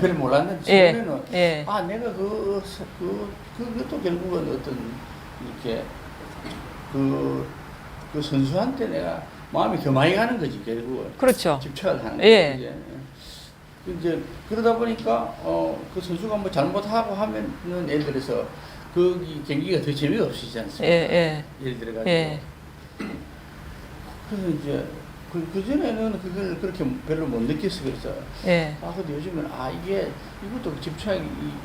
별로 몰랐는데 예. 최근에는 예. 아 내가 그것도 결국은 어떤 이렇게 그 선수한테 내가 마음이 더 많이 가는 거지 결국은. 그렇죠. 집착을 하는 예. 거지. 이제 그러다 보니까 그 선수가 뭐 잘못하고 하면은 예를 들어서 그 경기가 더 재미가 없어지지 않습니까? 예. 예를 들어가지고. 예. 그래서 이제 그전에는 그걸 그렇게 별로 못 느꼈어. 그래서 예. 근데 요즘은 이게 이것도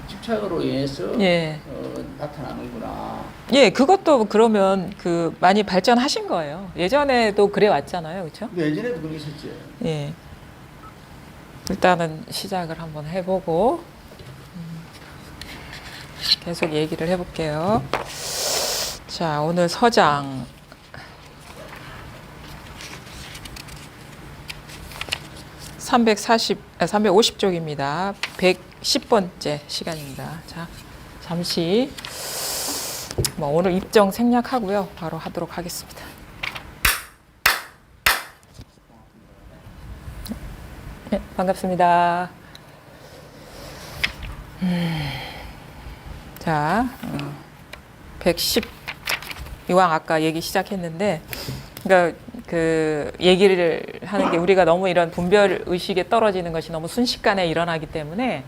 집착으로 인해서 예. 나타나는구나. 예, 그것도 그러면 그 많이 발전하신 거예요. 예전에도 그래 왔잖아요. 그렇죠? 근데 예전에도 그런 게 있었지. 예. 일단은 시작을 한번 해보고 계속 얘기를 해볼게요. 자, 오늘 서장 350쪽입니다. 110번째 시간입니다. 자, 잠시 뭐 오늘 입정 생략하고요. 바로 하도록 하겠습니다. 네, 반갑습니다. 자, 110 이왕 아까 얘기 시작했는데, 그러니까 그 얘기를 하는 게 우리가 너무 이런 분별 의식에 떨어지는 것이 너무 순식간에 일어나기 때문에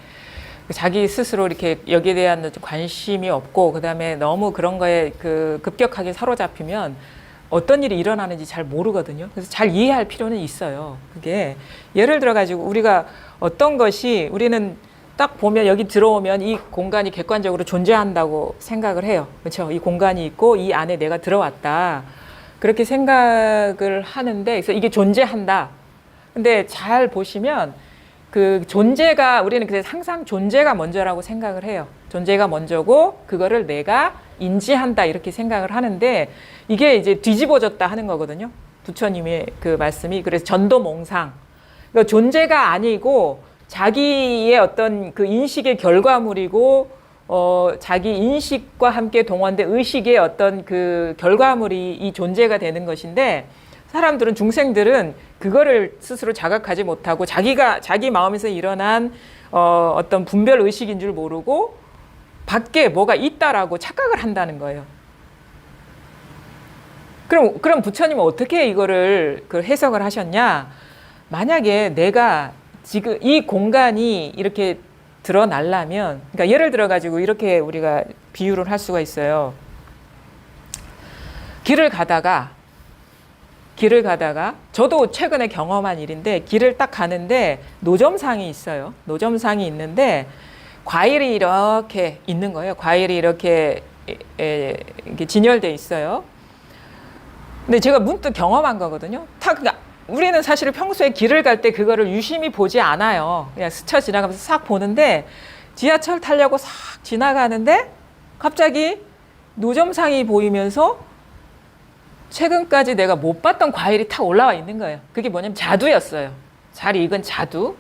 자기 스스로 이렇게 여기에 대한 관심이 없고 그다음에 너무 그런 거에 그 급격하게 사로잡히면 어떤 일이 일어나는지 잘 모르거든요. 그래서 잘 이해할 필요는 있어요. 그게 예를 들어 가지고 우리가 어떤 것이 우리는 딱 보면 여기 들어오면 이 공간이 객관적으로 존재한다고 생각을 해요. 그렇죠? 이 공간이 있고 이 안에 내가 들어왔다. 그렇게 생각을 하는데 그래서 이게 존재한다. 근데 잘 보시면 그 존재가 우리는 그래서 항상 존재가 먼저라고 생각을 해요. 존재가 먼저고 그거를 내가 인지한다 이렇게 생각을 하는데 이게 이제 뒤집어졌다 하는 거거든요. 부처님의 그 말씀이 그래서 전도몽상. 그러니까 존재가 아니고 자기의 어떤 그 인식의 결과물이고 자기 인식과 함께 동원된 의식의 어떤 그 결과물이 이 존재가 되는 것인데 사람들은 중생들은 그거를 스스로 자각하지 못하고 자기 마음에서 일어난 어떤 분별 의식인 줄 모르고 밖에 뭐가 있다라고 착각을 한다는 거예요. 그럼 부처님은 어떻게 이거를 그 해석을 하셨냐? 만약에 내가 지금 이 공간이 이렇게 드러나려면, 그러니까 예를 들어 가지고 이렇게 우리가 비유를 할 수가 있어요. 길을 가다가 저도 최근에 경험한 일인데 길을 딱 가는데 노점상이 있어요. 노점상이 있는데 과일이 이렇게 있는 거예요. 과일이 이렇게 진열돼 있어요. 근데 제가 문득 경험한 거거든요. 그러니까 우리는 사실 평소에 길을 갈 때 그거를 유심히 보지 않아요. 그냥 스쳐 지나가면서 싹 보는데 지하철 타려고 싹 지나가는데 갑자기 노점상이 보이면서 최근까지 내가 못 봤던 과일이 탁 올라와 있는 거예요. 그게 뭐냐면 자두였어요. 잘 익은 자두.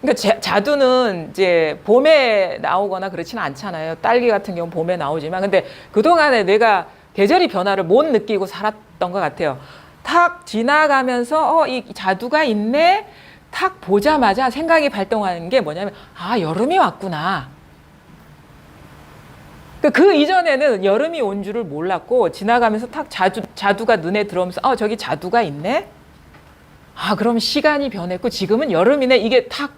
그러니까 자두는 이제 봄에 나오거나 그렇지는 않잖아요. 딸기 같은 경우는 봄에 나오지만 근데 그동안에 내가 계절이 변화를 못 느끼고 살았던 것 같아요. 탁 지나가면서 이 자두가 있네. 탁 보자마자 생각이 발동하는 게 뭐냐면 여름이 왔구나. 그 이전에는 여름이 온 줄을 몰랐고 지나가면서 탁 자두가 눈에 들어오면서 저기 자두가 있네. 그럼 시간이 변했고 지금은 여름이네. 이게 탁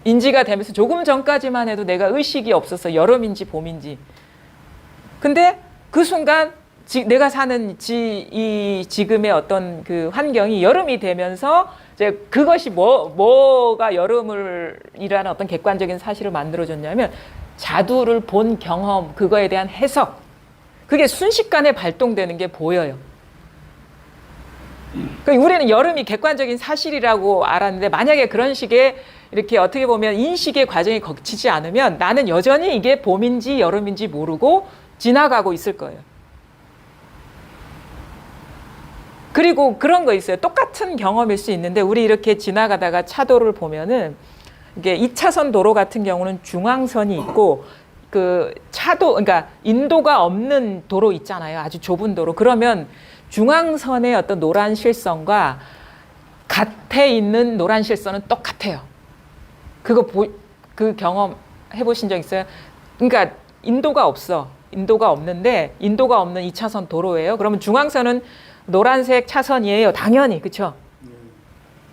인지가 되면서 조금 전까지만 해도 내가 의식이 없었어. 여름인지 봄인지. 근데 그 순간 내가 사는 이 지금의 어떤 그 환경이 여름이 되면서 이제 그것이 뭐가 여름이라는 어떤 객관적인 사실을 만들어줬냐면 자두를 본 경험, 그거에 대한 해석, 그게 순식간에 발동되는 게 보여요. 그러니까 우리는 여름이 객관적인 사실이라고 알았는데 만약에 그런 식의 이렇게 어떻게 보면 인식의 과정이 거치지 않으면 나는 여전히 이게 봄인지 여름인지 모르고 지나가고 있을 거예요. 그리고 그런 거 있어요. 똑같은 경험일 수 있는데 우리 이렇게 지나가다가 차도를 보면은 이게 2차선 도로 같은 경우는 중앙선이 있고 그 차도 그러니까 인도가 없는 도로 있잖아요. 아주 좁은 도로. 그러면 중앙선의 어떤 노란 실선과 갓에 있는 노란 실선은 똑같아요. 그거 그 경험 해보신 적 있어요? 그러니까 인도가 없어. 인도가 없는데 인도가 없는 2차선 도로예요. 그러면 중앙선은 노란색 차선이에요. 당연히. 그렇죠?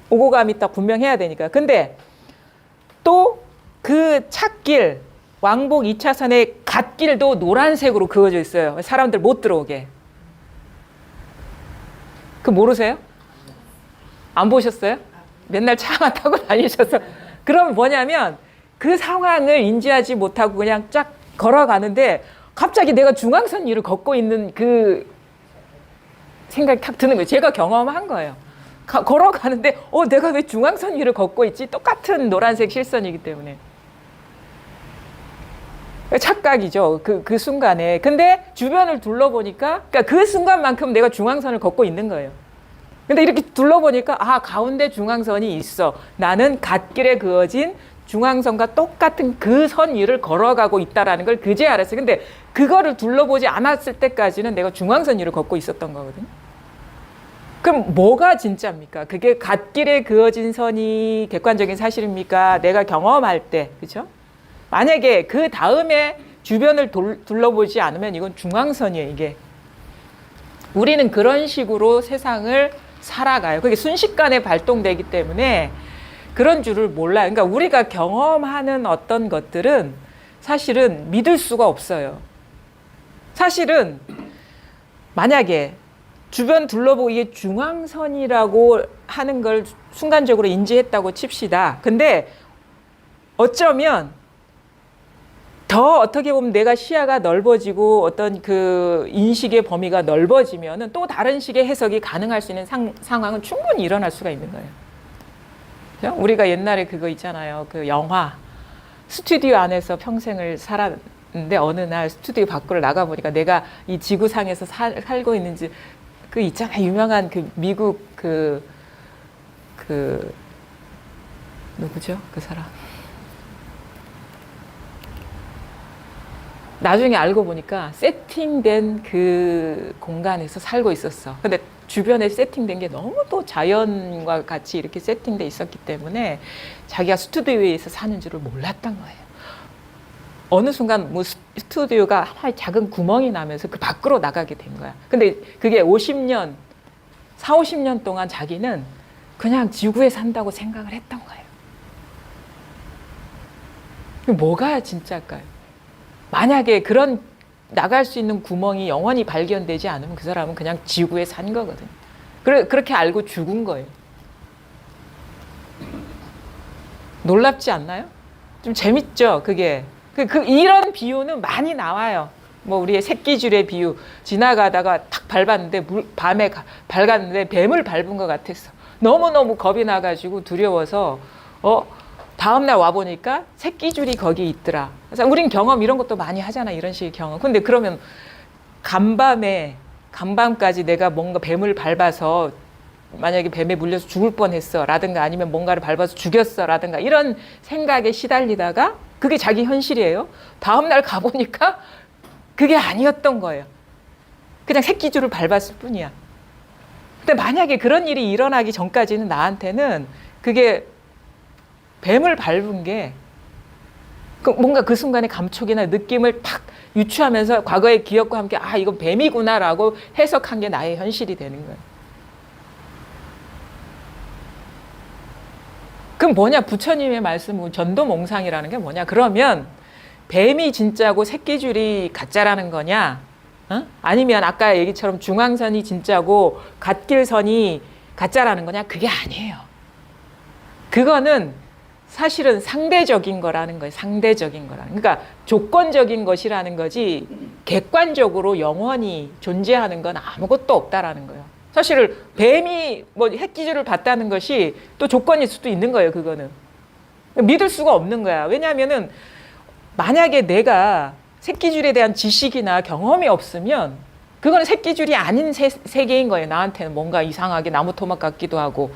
오고 감이 딱 분명해야 되니까. 근데 또 그 찻길 왕복 2차선의 갓길도 노란색으로 그어져 있어요. 사람들 못 들어오게. 그 모르세요? 안 보셨어요? 맨날 차만 타고 다니셔서. 그럼 뭐냐면 그 상황을 인지하지 못하고 그냥 쫙 걸어가는데 갑자기 내가 중앙선 위를 걷고 있는 그 생각이 탁 드는 거예요. 제가 경험한 거예요. 걸어가는데 내가 왜 중앙선 위를 걷고 있지? 똑같은 노란색 실선이기 때문에. 착각이죠. 그 순간에. 근데 주변을 둘러보니까 그러니까 그 순간만큼 내가 중앙선을 걷고 있는 거예요. 근데 이렇게 둘러보니까 가운데 중앙선이 있어. 나는 갓길에 그어진 중앙선과 똑같은 그 선 위를 걸어가고 있다라는 걸 그제야 알았어요. 근데 그거를 둘러보지 않았을 때까지는 내가 중앙선 위를 걷고 있었던 거거든요. 그럼 뭐가 진짜입니까? 그게 갓길에 그어진 선이 객관적인 사실입니까? 내가 경험할 때, 그렇죠? 만약에 그 다음에 주변을 둘러보지 않으면 이건 중앙선이에요, 이게. 우리는 그런 식으로 세상을 살아가요. 그게 순식간에 발동되기 때문에 그런 줄을 몰라요. 그러니까 우리가 경험하는 어떤 것들은 사실은 믿을 수가 없어요. 사실은 만약에 주변 둘러보고 이게 중앙선이라고 하는 걸 순간적으로 인지했다고 칩시다. 근데 어쩌면 더 어떻게 보면 내가 시야가 넓어지고 어떤 그 인식의 범위가 넓어지면은 또 다른 식의 해석이 가능할 수 있는 상황은 충분히 일어날 수가 있는 거예요. 그죠? 우리가 옛날에 그거 있잖아요. 그 영화 스튜디오 안에서 평생을 살았는데 어느 날 스튜디오 밖으로 나가 보니까 내가 이 지구상에서 살고 있는지 그 있잖아요. 유명한 그 미국 그 누구죠? 그 사람. 나중에 알고 보니까 세팅된 그 공간에서 살고 있었어. 근데 주변에 세팅된 게 너무 또 자연과 같이 이렇게 세팅돼 있었기 때문에 자기가 스튜디오에서 사는 줄을 몰랐던 거예요. 어느 순간 뭐 스튜디오가 하나의 작은 구멍이 나면서 그 밖으로 나가게 된 거야. 근데 그게 50년, 40-50년 동안 자기는 그냥 지구에 산다고 생각을 했던 거예요. 뭐가 진짜일까요? 만약에 그런 나갈 수 있는 구멍이 영원히 발견되지 않으면 그 사람은 그냥 지구에 산 거거든. 그렇게 알고 죽은 거예요. 놀랍지 않나요? 좀 재밌죠, 그게. 이런 비유는 많이 나와요. 뭐 우리의 새끼줄의 비유. 지나가다가 탁 밟았는데 밤에 밝았는데 뱀을 밟은 것 같았어. 너무너무 겁이 나가지고 두려워서 다음날 와보니까 새끼줄이 거기 있더라. 그래서 우린 경험 이런 것도 많이 하잖아. 이런 식의 경험. 근데 그러면 간밤까지 내가 뭔가 뱀을 밟아서 만약에 뱀에 물려서 죽을 뻔했어 라든가 아니면 뭔가를 밟아서 죽였어 라든가 이런 생각에 시달리다가 그게 자기 현실이에요. 다음날 가보니까 그게 아니었던 거예요. 그냥 새끼줄을 밟았을 뿐이야. 근데 만약에 그런 일이 일어나기 전까지는 나한테는 그게 뱀을 밟은 게 뭔가 그 순간의 감촉이나 느낌을 탁 유추하면서 과거의 기억과 함께 이건 뱀이구나라고 해석한 게 나의 현실이 되는 거예요. 그럼 뭐냐? 부처님의 말씀 전도몽상이라는 게 뭐냐? 그러면 뱀이 진짜고 새끼줄이 가짜라는 거냐? 아니면 아까 얘기처럼 중앙선이 진짜고 갓길선이 가짜라는 거냐? 그게 아니에요. 그거는 사실은 상대적인 거라는 거예요. 상대적인 거라는. 그러니까 조건적인 것이라는 거지 객관적으로 영원히 존재하는 건 아무것도 없다라는 거예요. 사실은 뱀이 뭐 햇기줄을 봤다는 것이 또 조건일 수도 있는 거예요. 그거는 믿을 수가 없는 거야. 왜냐하면은 만약에 내가 새끼줄에 대한 지식이나 경험이 없으면 그거는 새끼줄이 아닌 세계인 거예요. 나한테는 뭔가 이상하게 나무 토막 같기도 하고,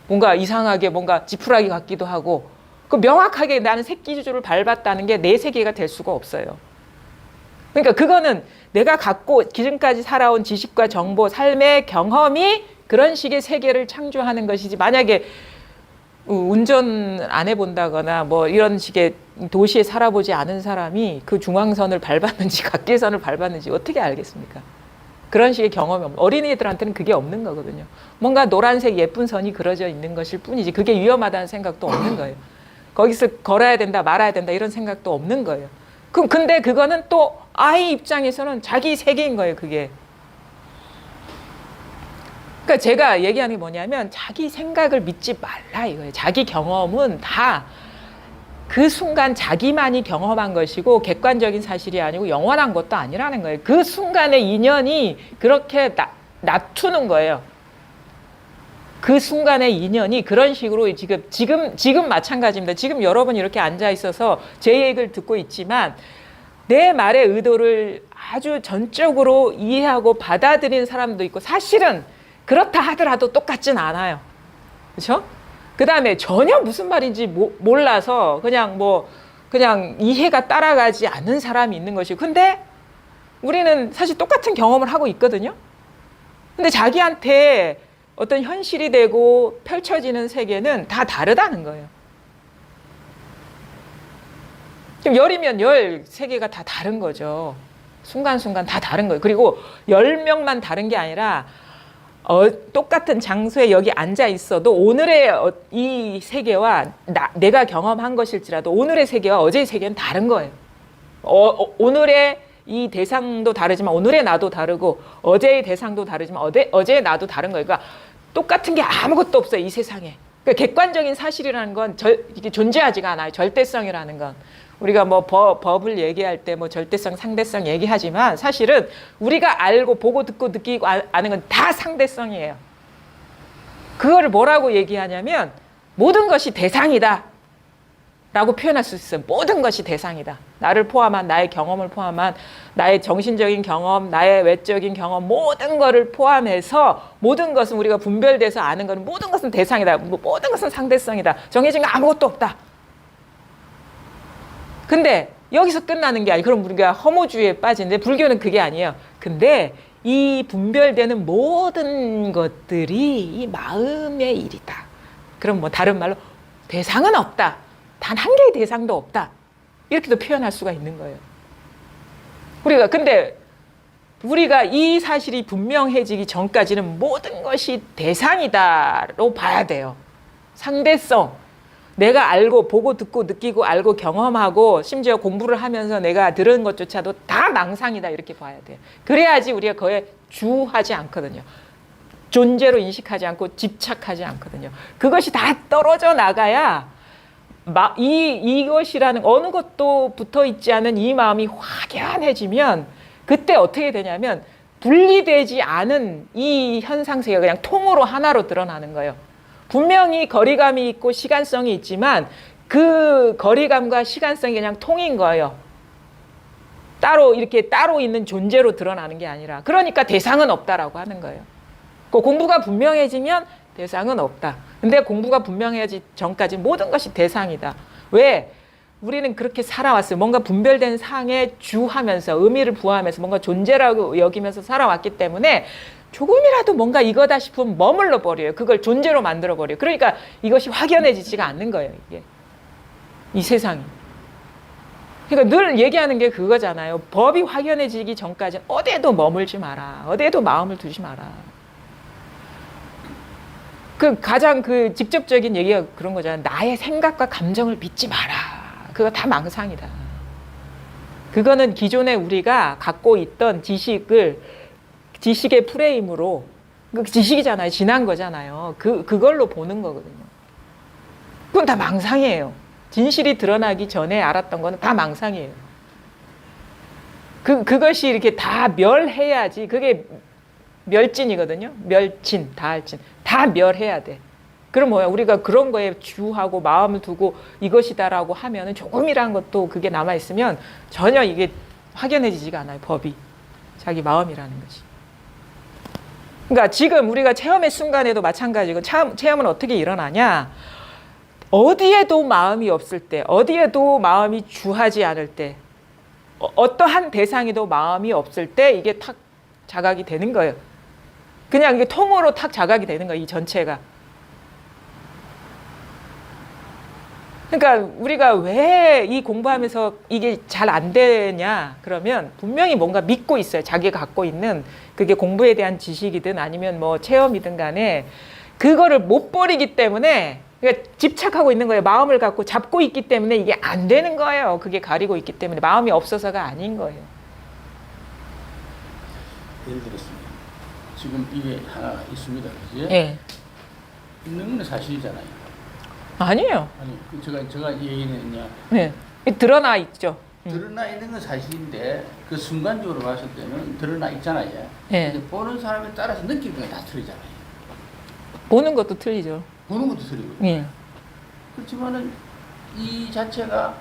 뭔가 이상하게 뭔가 지푸라기 같기도 하고, 그 명확하게 나는 새끼줄을 밟았다는 게 내 세계가 될 수가 없어요. 그러니까 그거는 내가 갖고 기존까지 살아온 지식과 정보, 삶의 경험이 그런 식의 세계를 창조하는 것이지, 만약에 운전 안 해본다거나 뭐 이런 식의 도시에 살아보지 않은 사람이 그 중앙선을 밟았는지 갓길선을 밟았는지 어떻게 알겠습니까? 그런 식의 경험이 없는, 어린이들한테는 그게 없는 거거든요. 뭔가 노란색 예쁜 선이 그려져 있는 것일 뿐이지 그게 위험하다는 생각도 없는 거예요. 거기서 걸어야 된다 말아야 된다 이런 생각도 없는 거예요. 근데 그거는 또 아이 입장에서는 자기 세계인 거예요. 그게. 그러니까 제가 얘기하는 게 뭐냐면 자기 생각을 믿지 말라 이거예요. 자기 경험은 다 그 순간 자기만이 경험한 것이고 객관적인 사실이 아니고 영원한 것도 아니라는 거예요. 그 순간의 인연이 그렇게 낮추는 거예요. 그 순간의 인연이 그런 식으로 지금 마찬가지입니다. 지금 여러분이 이렇게 앉아 있어서 제 얘기를 듣고 있지만 내 말의 의도를 아주 전적으로 이해하고 받아들이는 사람도 있고 사실은 그렇다 하더라도 똑같진 않아요. 그렇죠? 그 다음에 전혀 무슨 말인지 몰라서 그냥 이해가 따라가지 않는 사람이 있는 것이고 근데 우리는 사실 똑같은 경험을 하고 있거든요. 근데 자기한테 어떤 현실이 되고 펼쳐지는 세계는 다 다르다는 거예요. 지금 열이면 열 세계가 다 다른 거죠. 순간순간 다 다른 거예요. 그리고 10명만 다른 게 아니라 똑같은 장소에 여기 앉아 있어도 오늘의 이 세계와 내가 경험한 것일지라도 오늘의 세계와 어제의 세계는 다른 거예요. 오늘의 이 대상도 다르지만 오늘의 나도 다르고 어제의 대상도 다르지만 어제의 나도 다른 거예요. 그러니까 똑같은 게 아무것도 없어요. 이 세상에. 그러니까 객관적인 사실이라는 건 이게 존재하지가 않아요. 절대성이라는 건. 우리가 뭐 법을 얘기할 때 뭐 절대성, 상대성 얘기하지만 사실은 우리가 알고 보고 듣고 느끼고 아는 건 다 상대성이에요. 그거를 뭐라고 얘기하냐면 모든 것이 대상이다 라고 표현할 수 있어요. 모든 것이 대상이다. 나를 포함한 나의 경험을 포함한 나의 정신적인 경험, 나의 외적인 경험 모든 것을 포함해서 모든 것은 우리가 분별돼서 아는 건 모든 것은 대상이다. 모든 것은 상대성이다. 정해진 거 아무것도 없다. 근데 여기서 끝나는 게 아니에요. 그럼 우리가 허무주의에 빠지는데 불교는 그게 아니에요. 근데 이 분별되는 모든 것들이 이 마음의 일이다. 그럼 뭐 다른 말로 대상은 없다. 단 한 개의 대상도 없다. 이렇게도 표현할 수가 있는 거예요. 근데 우리가 이 사실이 분명해지기 전까지는 모든 것이 대상이다로 봐야 돼요. 상대성. 내가 알고 보고 듣고 느끼고 알고 경험하고 심지어 공부를 하면서 내가 들은 것조차도 다 망상이다 이렇게 봐야 돼요. 그래야지 우리가 그에 주하지 않거든요. 존재로 인식하지 않고 집착하지 않거든요. 그것이 다 떨어져 나가야 이것이라는 어느 것도 붙어 있지 않은 이 마음이 확연해지면 그때 어떻게 되냐면 분리되지 않은 이 현상세계가 그냥 통으로 하나로 드러나는 거예요. 분명히 거리감이 있고 시간성이 있지만 그 거리감과 시간성이 그냥 통인 거예요. 따로 있는 존재로 드러나는 게 아니라. 그러니까 대상은 없다라고 하는 거예요. 공부가 분명해지면 대상은 없다. 근데 공부가 분명해지기 전까지 모든 것이 대상이다. 왜? 우리는 그렇게 살아왔어요. 뭔가 분별된 상에 주하면서 의미를 부여하면서 뭔가 존재라고 여기면서 살아왔기 때문에 조금이라도 뭔가 이거다 싶으면 머물러 버려요. 그걸 존재로 만들어 버려요. 그러니까 이것이 확연해지지가 않는 거예요. 이게 이 세상이. 그러니까 늘 얘기하는 게 그거잖아요. 법이 확연해지기 전까지는 어디에도 머물지 마라. 어디에도 마음을 두지 마라. 가장 직접적인 얘기가 그런 거잖아요. 나의 생각과 감정을 믿지 마라. 그거 다 망상이다. 그거는 기존에 우리가 갖고 있던 지식의 프레임으로, 지식이잖아요. 지난 거잖아요. 그걸로 보는 거거든요. 그건 다 망상이에요. 진실이 드러나기 전에 알았던 거는 다 망상이에요. 그것이 이렇게 다 멸해야지. 그게 멸진이거든요. 멸진, 다할진. 다 멸해야 돼. 그럼 뭐야? 우리가 그런 거에 주하고 마음을 두고 이것이다라고 하면은 조금이라는 것도 그게 남아있으면 전혀 이게 확연해지지가 않아요. 법이. 자기 마음이라는 것이. 그러니까 지금 우리가 체험의 순간에도 마찬가지고 체험은 어떻게 일어나냐? 어디에도 마음이 없을 때, 어디에도 마음이 주하지 않을 때, 어떠한 대상에도 마음이 없을 때 이게 탁 자각이 되는 거예요. 그냥 이게 통으로 탁 자각이 되는 거예요. 이 전체가. 그러니까 우리가 왜 이 공부하면서 이게 잘 안 되냐 그러면 분명히 뭔가 믿고 있어요. 자기가 갖고 있는 그게 공부에 대한 지식이든 아니면 뭐 체험이든 간에 그거를 못 버리기 때문에 그러니까 집착하고 있는 거예요. 마음을 갖고 잡고 있기 때문에 이게 안 되는 거예요. 그게 가리고 있기 때문에 마음이 없어서가 아닌 거예요. 예를 들어서 지금 이게 하나 있습니다. 그지? 예. 있는 건 사실이잖아요. 아니에요. 아니, 제가 얘기는요. 네. 드러나 있죠. 드러나 있는 건 사실인데 그 순간적으로 봤을 때는 드러나 있잖아요. 예. 근데 보는 사람에 따라서 느끼는 게 다 틀리잖아요. 보는 것도 틀리죠. 보는 것도 틀리고. 예. 그렇지만은 이 자체가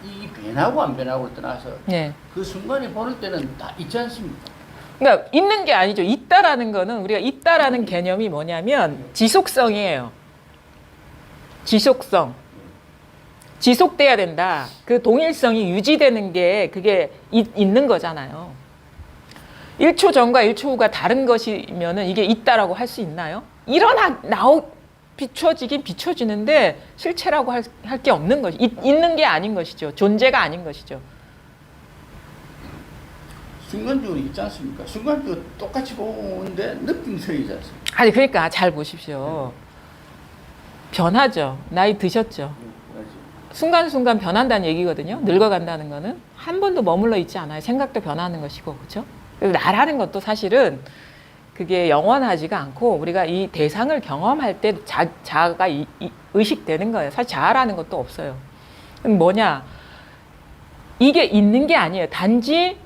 이 변하고 안 변하고를 떠나서 예. 그 순간에 보는 때는 다 있지 않습니까? 그러니까 있는 게 아니죠. 있다라는 거는 우리가 있다라는 개념이 뭐냐면 지속성이에요. 지속성. 지속돼야 된다. 그 동일성이 유지되는 게 그게 있는 거잖아요. 1초 전과 1초 후가 다른 것이면은 이게 있다라고 할 수 있나요? 비춰지긴 비춰지는데 실체라고 할 게 없는 것이 있는 게 아닌 것이죠. 존재가 아닌 것이죠. 순간적으로 있지 않습니까? 순간적으로 똑같이 보는데 느낌이 틀리지 않습니까? 아니 그러니까 잘 보십시오. 변하죠. 나이 드셨죠. 순간순간 변한다는 얘기거든요. 늙어간다는 거는 한 번도 머물러 있지 않아요. 생각도 변하는 것이고, 그렇죠? 나라는 것도 사실은 그게 영원하지가 않고 우리가 이 대상을 경험할 때 자아가 의식되는 거예요. 사실 자아라는 것도 없어요. 그럼 뭐냐? 이게 있는 게 아니에요. 단지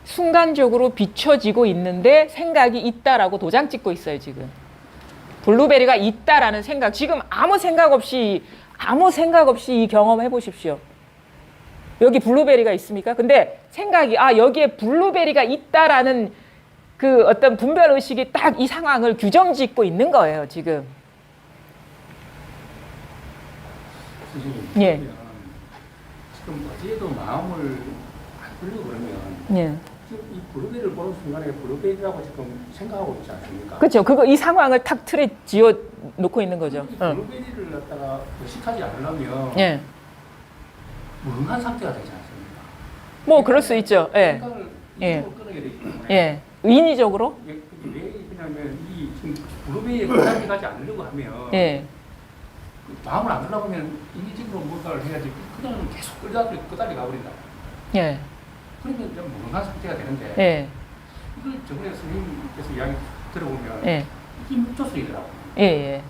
순간적으로 비춰지고 있는데 생각이 있다라고 도장 찍고 있어요, 지금. 블루베리가 있다라는 생각, 지금 아무 생각 없이 이 경험 해보십시오. 여기 블루베리가 있습니까? 근데 생각이, 여기에 블루베리가 있다라는 그 어떤 분별의식이 딱 이 상황을 규정 짓고 있는 거예요, 지금. 선생님, 예. 지금 어디에도 마음을 안 풀려고 그러면 예. 지금 이 블루베리를 보는 순간에 블루베리라고 지금 생각하고 있지 않습니까? 그렇죠. 이 상황을 탁 틀에 지어 놓고 있는 거죠. 이 블루베리를 갖다가 의식하지 않으려면 예. 멍한 상태가 되지 않습니까? 뭐 그럴 수 있죠. 예. 생각을 예. 이쪽으로 끊어야 되기 때문에 예. 인위적으로? 왜 그러냐면 이 지금 블루베리에 부담이 가지 않으려고 하면 예. 마음을 안 하려고 하면 인위적으로 뭔가를 해야지 그냥 계속 끄달리 가버린다. 예. 그러면 좀 멍한 상태가 되는데 예. 이걸 저번에 선생님께서 이야기 들어보면 예. 이게 묵조수이더라고요. 예. 예.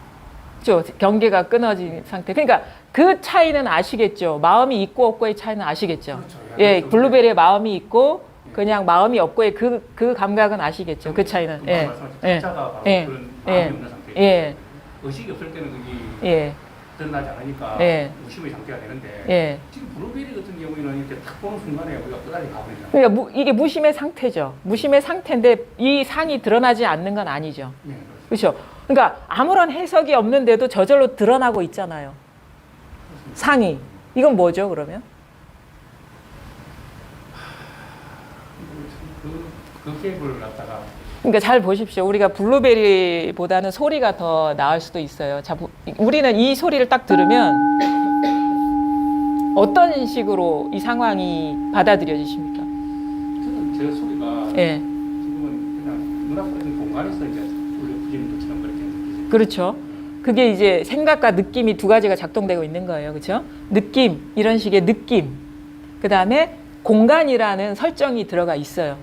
경계가 끊어진 상태. 그러니까 그 차이는 아시겠죠. 마음이 있고 없고의 차이는 아시겠죠. 그렇죠. 예. 블루베리에 마음이 있고 그냥 마음이 없고의 그 감각은 아시겠죠. 그 차이는. 예. 예. 자가 바로 예. 그런 예. 마음이 없는 상태. 예. 의식이 없을 때는 그게 예. 드러나지 않으니까 예. 무심의 상태가 되는데 예. 지금 블루베리 같은 경우에는 이렇게 딱 보는 순간에 우리가 끄달리 가버리잖아요. 그러니까 이게 무심의 상태죠. 무심의 상태인데 이 상이 드러나지 않는 건 아니죠. 네, 그렇죠. 그러니까 아무런 해석이 없는데도 저절로 드러나고 있잖아요. 상이. 이건 뭐죠, 그러면? 그 갭을 갖다가 그러니까 잘 보십시오. 우리가 블루베리보다는 소리가 더 나을 수도 있어요. 자, 우리는 이 소리를 딱 들으면 어떤 식으로 이 상황이 받아들여지십니까? 저는 제 소리가 예. 지금은 그냥 눈앞에 있는 공간에서 이제 울려 퍼지는 것처럼 그렇게 느끼죠. 그렇죠. 그게 이제 생각과 느낌이 두 가지가 작동되고 있는 거예요. 그렇죠? 느낌, 이런 식의 느낌. 그 다음에 공간이라는 설정이 들어가 있어요.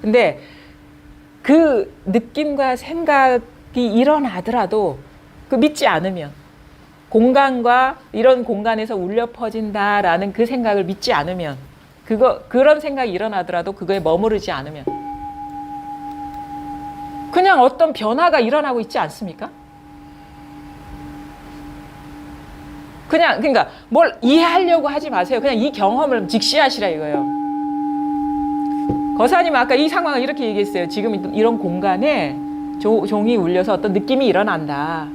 근데 그 느낌과 생각이 일어나더라도 그 믿지 않으면 공간과 이런 공간에서 울려 퍼진다라는 그 생각을 믿지 않으면 그런 생각이 일어나더라도 그거에 머무르지 않으면 그냥 어떤 변화가 일어나고 있지 않습니까? 그러니까 뭘 이해하려고 하지 마세요. 그냥 이 경험을 직시하시라 이거예요. 거사님 아까 이 상황을 이렇게 얘기했어요. 지금 이런 공간에 종이 울려서 어떤 느낌이 일어난다.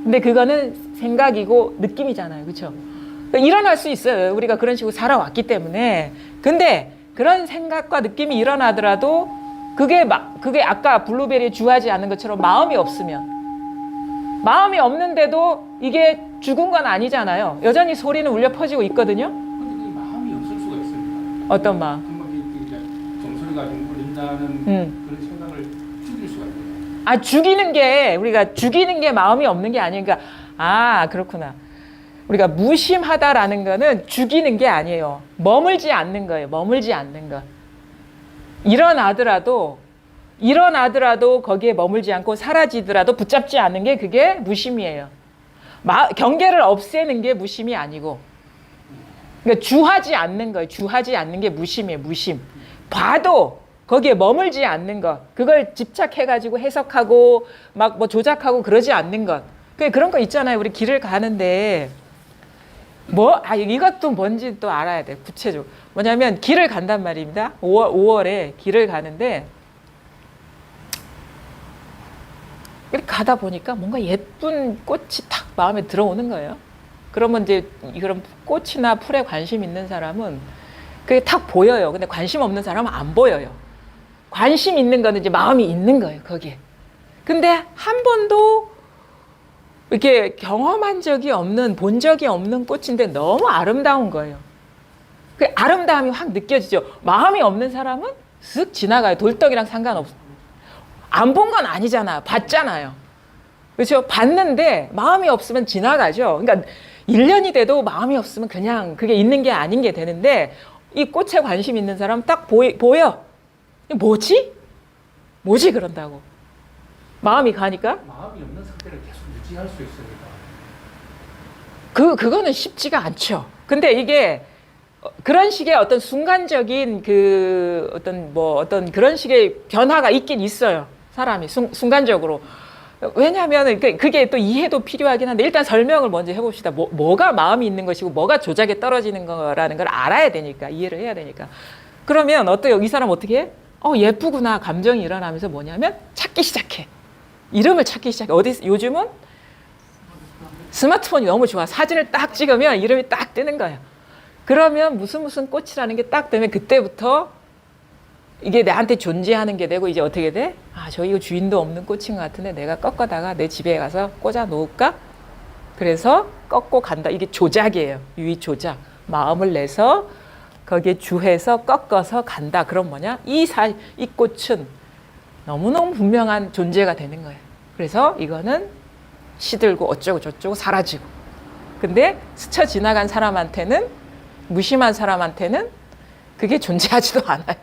근데 그거는 생각이고 느낌이잖아요. 그렇죠? 그러니까 일어날 수 있어요. 우리가 그런 식으로 살아왔기 때문에. 근데 그런 생각과 느낌이 일어나더라도 그게 아까 블루베리에 주하지 않은 것처럼 마음이 없으면 마음이 없는데도 이게 죽은 건 아니잖아요. 여전히 소리는 울려 퍼지고 있거든요. 근데 이 마음이 없을 수가 있습니다. 어떤 마음? 정말 이제 정소리가 좀 울린다는 그런 생각을 죽일 수가 있어요. 아, 죽이는 게, 우리가 죽이는 게 마음이 없는 게 아니니까, 아, 그렇구나. 우리가 무심하다라는 거는 죽이는 게 아니에요. 머물지 않는 거예요. 머물지 않는 거. 일어나더라도 거기에 머물지 않고 사라지더라도 붙잡지 않는 게 그게 무심이에요. 경계를 없애는 게 무심이 아니고. 그러니까 주하지 않는 거예요. 주하지 않는 게 무심이에요. 무심. 봐도 거기에 머물지 않는 것. 그걸 집착해가지고 해석하고 막 뭐 조작하고 그러지 않는 것. 그런 거 있잖아요. 우리 길을 가는데 이것도 뭔지 또 알아야 돼. 구체적으로. 뭐냐면 길을 간단 말입니다. 5월에 길을 가는데 이렇게 가다 보니까 뭔가 예쁜 꽃이 탁 마음에 들어오는 거예요. 그러면 이제 그런 꽃이나 풀에 관심 있는 사람은 그게 탁 보여요. 근데 관심 없는 사람은 안 보여요. 관심 있는 거는 이제 마음이 있는 거예요. 거기에. 근데 한 번도 이렇게 경험한 적이 없는, 본 적이 없는 꽃인데 너무 아름다운 거예요. 그 아름다움이 확 느껴지죠. 마음이 없는 사람은 쓱 지나가요. 돌덩이랑 상관없어요. 안 본 건 아니잖아요. 봤잖아요. 그렇죠? 봤는데 마음이 없으면 지나가죠. 그러니까 1년이 돼도 마음이 없으면 그냥 그게 있는 게 아닌 게 되는데 이 꽃에 관심 있는 사람 딱 보여. 뭐지? 뭐지? 그런다고. 마음이 가니까 마음이 없는 상태를 계속 유지할 수 있으니까. 그거는 쉽지가 않죠. 근데 이게 그런 식의 어떤 순간적인 어떤 그런 식의 변화가 있긴 있어요. 사람이 순간적으로. 왜냐하면 그게 또 이해도 필요하긴 한데 일단 설명을 먼저 해봅시다. 뭐가 마음이 있는 것이고 뭐가 조작에 떨어지는 거라는 걸 알아야 되니까, 이해를 해야 되니까. 그러면 어때요? 이 사람 어떻게 해? 예쁘구나 감정이 일어나면서 뭐냐면 찾기 시작해. 이름을 찾기 시작해. 요즘은 스마트폰이 너무 좋아. 사진을 딱 찍으면 이름이 딱 뜨는 거예요. 그러면 무슨 꽃이라는 게 딱 되면 그때부터 이게 나한테 존재하는 게 되고 이제 어떻게 돼? 저 이거 주인도 없는 꽃인 것 같은데 내가 꺾어다가 내 집에 가서 꽂아 놓을까? 그래서 꺾고 간다. 이게 조작이에요. 유의 조작. 마음을 내서 거기에 주해서 꺾어서 간다. 그럼 뭐냐? 이 꽃은 너무너무 분명한 존재가 되는 거예요. 그래서 이거는 시들고 어쩌고 저쩌고 사라지고. 근데 스쳐 지나간 사람한테는, 무심한 사람한테는 그게 존재하지도 않아요.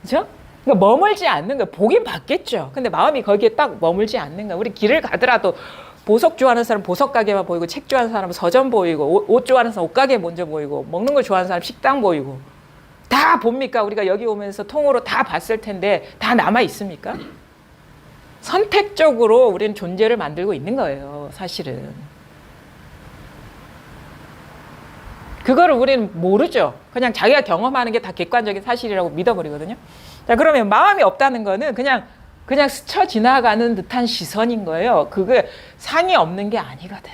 그죠? 그러니까 머물지 않는 거예요. 보긴 봤겠죠. 근데 마음이 거기에 딱 머물지 않는 거예요. 우리 길을 가더라도 보석 좋아하는 사람 보석 가게만 보이고, 책 좋아하는 사람은 서점 보이고, 옷 좋아하는 사람 옷가게 먼저 보이고, 먹는 거 좋아하는 사람 식당 보이고. 다 봅니까? 우리가 여기 오면서 통으로 다 봤을 텐데 다 남아 있습니까? 선택적으로 우리는 존재를 만들고 있는 거예요. 사실은. 그거를 우리는 모르죠. 그냥 자기가 경험하는 게 다 객관적인 사실이라고 믿어버리거든요. 자, 그러면 마음이 없다는 거는 그냥 스쳐 지나가는 듯한 시선인 거예요. 그게 상이 없는 게 아니거든.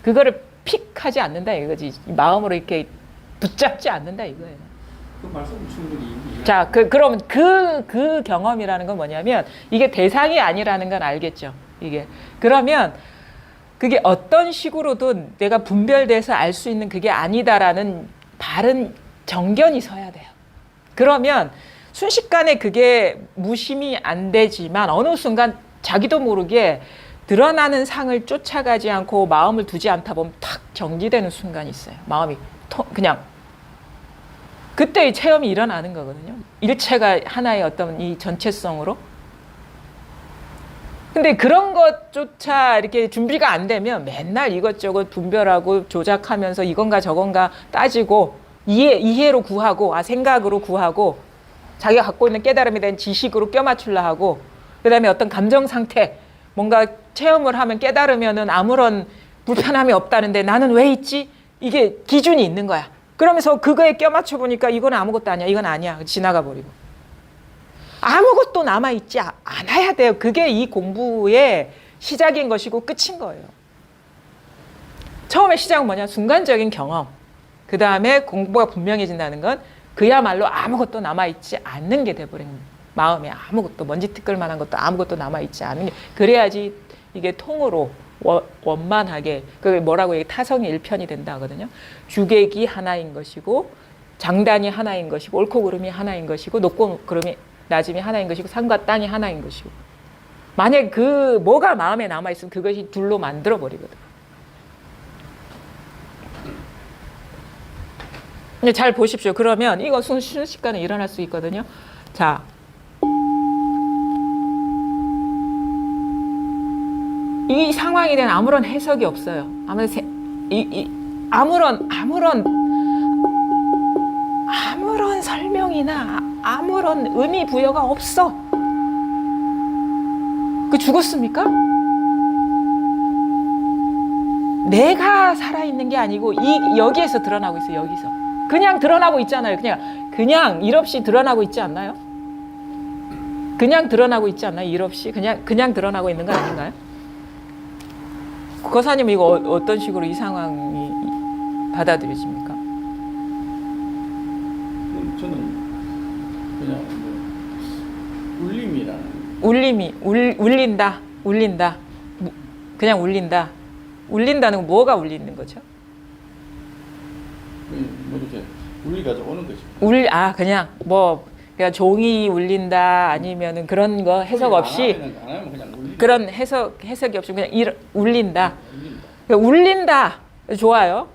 그거를 픽하지 않는다 이거지. 마음으로 이렇게 붙잡지 않는다 이거예요. 그 말씀 충분히. 자, 그러면 그 경험이라는 건 뭐냐면 이게 대상이 아니라는 건 알겠죠. 이게. 그러면 그게 어떤 식으로도 내가 분별돼서 알 수 있는 그게 아니다라는 바른 정견이 서야 돼요. 그러면 순식간에 그게 무심이 안 되지만 어느 순간 자기도 모르게 드러나는 상을 쫓아가지 않고 마음을 두지 않다 보면 탁 정지되는 순간이 있어요. 마음이 그냥 그때 이 체험이 일어나는 거거든요. 일체가 하나의 어떤 이 전체성으로. 근데 그런 것조차 이렇게 준비가 안 되면 맨날 이것저것 분별하고 조작하면서 이건가 저건가 따지고 이해로 구하고 생각으로 구하고 자기가 갖고 있는 깨달음에 대한 지식으로 껴맞추려 하고 그다음에 어떤 감정 상태 뭔가 체험을 하면 깨달으면은 아무런 불편함이 없다는데 나는 왜 있지? 이게 기준이 있는 거야. 그러면서 그거에 껴맞춰 보니까 이건 아무것도 아니야. 이건 아니야. 지나가 버리고. 아무것도 남아있지 않아야 돼요. 그게 이 공부의 시작인 것이고 끝인 거예요. 처음에 시작은 뭐냐? 순간적인 경험. 그 다음에 공부가 분명해진다는 건 그야말로 아무것도 남아있지 않는 게 돼버린 거예요. 마음에 아무것도 먼지 티끌 만한 것도 아무것도 남아있지 않은 게. 그래야지 이게 통으로 원만하게 그게 뭐라고 얘기 타성이 일편이 된다 하거든요. 주객이 하나인 것이고 장단이 하나인 것이고 옳고 그름이 하나인 것이고 높고 그름이 낮음이 하나인 것이고 산과 땅이 하나인 것이고 만약 그 뭐가 마음에 남아 있으면 그것이 둘로 만들어 버리거든. 잘 보십시오. 그러면 이거 순식간에 일어날 수 있거든요. 자, 이 상황에 대한 아무런 해석이 없어요. 아무런 설명이나 아무런 의미 부여가 없어. 그 죽었습니까? 내가 살아있는 게 아니고 여기에서 드러나고 있어요. 여기서 그냥 드러나고 있잖아요. 그냥 일 없이 드러나고 있지 않나요? 그냥 드러나고 있지 않나요? 일 없이 그냥 드러나고 있는 거 아닌가요? 거사님 이거 어떤 식으로 이 상황이 받아들여집니까? 저는 그냥 울림이라는 울린다. 그냥 울린다. 울린다는 건 뭐가 울리는 거죠? 뭐 이렇게 울리가지고 오는 거죠. 그냥 그냥 종이 울린다 아니면은 그런 거 해석 없이 안 하면 그냥 울린다. 그런 해석이 없이 그냥 울린다. 그러니까 울린다 좋아요.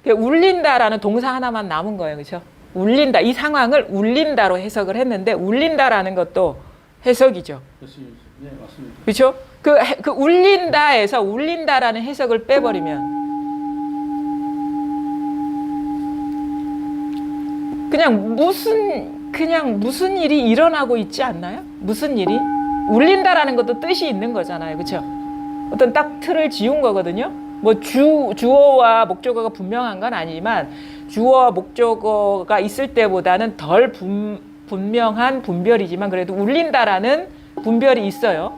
그러니까 울린다라는 동사 하나만 남은 거예요, 그렇죠? 울린다 이 상황을 울린다로 해석을 했는데 울린다라는 것도 해석이죠. 네, 맞습니다. 그렇죠? 그 울린다에서 울린다라는 해석을 빼버리면 그냥 무슨 일이 일어나고 있지 않나요? 무슨 일이? 울린다라는 것도 뜻이 있는 거잖아요. 그렇죠? 어떤 딱 틀을 지운 거거든요. 뭐 주어와 목적어가 분명한 건 아니지만 주어와 목적어가 있을 때보다는 덜 분명한 분별이지만 그래도 울린다라는 분별이 있어요.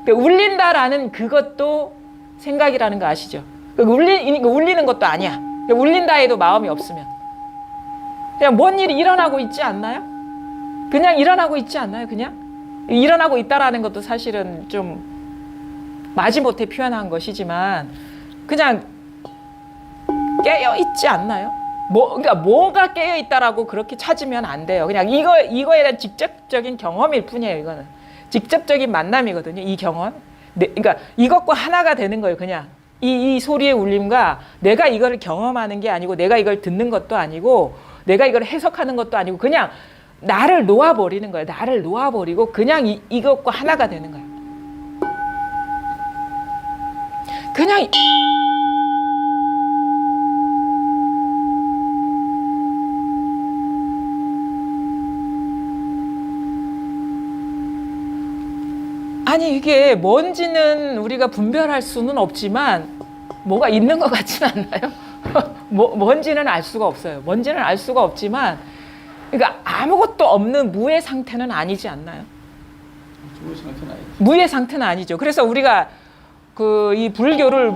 울린다라는 그것도 생각이라는 거 아시죠? 울리는 것도 아니야. 울린다 해도 마음이 없으면 그냥 뭔 일이 일어나고 있지 않나요? 그냥 일어나고 있지 않나요? 그냥 일어나고 있다라는 것도 사실은 좀 마지못해 표현한 것이지만 그냥 깨어 있지 않나요? 그러니까 뭐가 깨어 있다라고 그렇게 찾으면 안 돼요. 그냥 이거에 대한 직접적인 경험일 뿐이에요. 이거는 직접적인 만남이거든요. 이 경험. 그러니까 이것과 하나가 되는 거예요. 그냥 이 소리의 울림과 내가 이걸 경험하는 게 아니고 내가 이걸 듣는 것도 아니고 내가 이걸 해석하는 것도 아니고 그냥 나를 놓아버리는 거예요. 나를 놓아버리고 그냥 이것과 하나가 되는 거예요. 그냥 아니 이게 뭔지는 우리가 분별할 수는 없지만 뭐가 있는 것 같지는 않나요? 뭔지는 알 수가 없어요. 뭔지는 알 수가 없지만 그러니까 아무것도 없는 무의 상태는 아니지 않나요? 무의 상태는 아니죠. 무의 상태는 아니죠. 그래서 우리가 이 불교를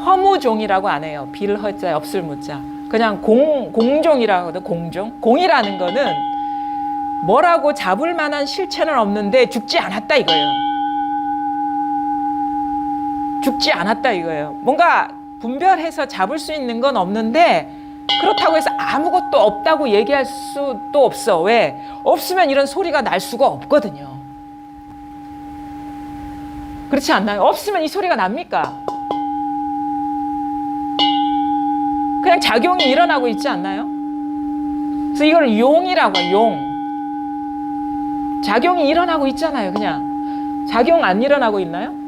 허무종이라고 안 해요. 빌 허자 없을 무자. 그냥 공종이라고 하거든. 공이라는 거는 뭐라고 잡을 만한 실체는 없는데 죽지 않았다 이거예요. 죽지 않았다 이거예요. 뭔가 분별해서 잡을 수 있는 건 없는데 그렇다고 해서 아무것도 없다고 얘기할 수도 없어. 왜? 없으면 이런 소리가 날 수가 없거든요. 그렇지 않나요? 없으면 이 소리가 납니까? 그냥 작용이 일어나고 있지 않나요? 그래서 이걸 용이라고 해요. 용. 작용이 일어나고 있잖아요. 그냥 작용 안 일어나고 있나요?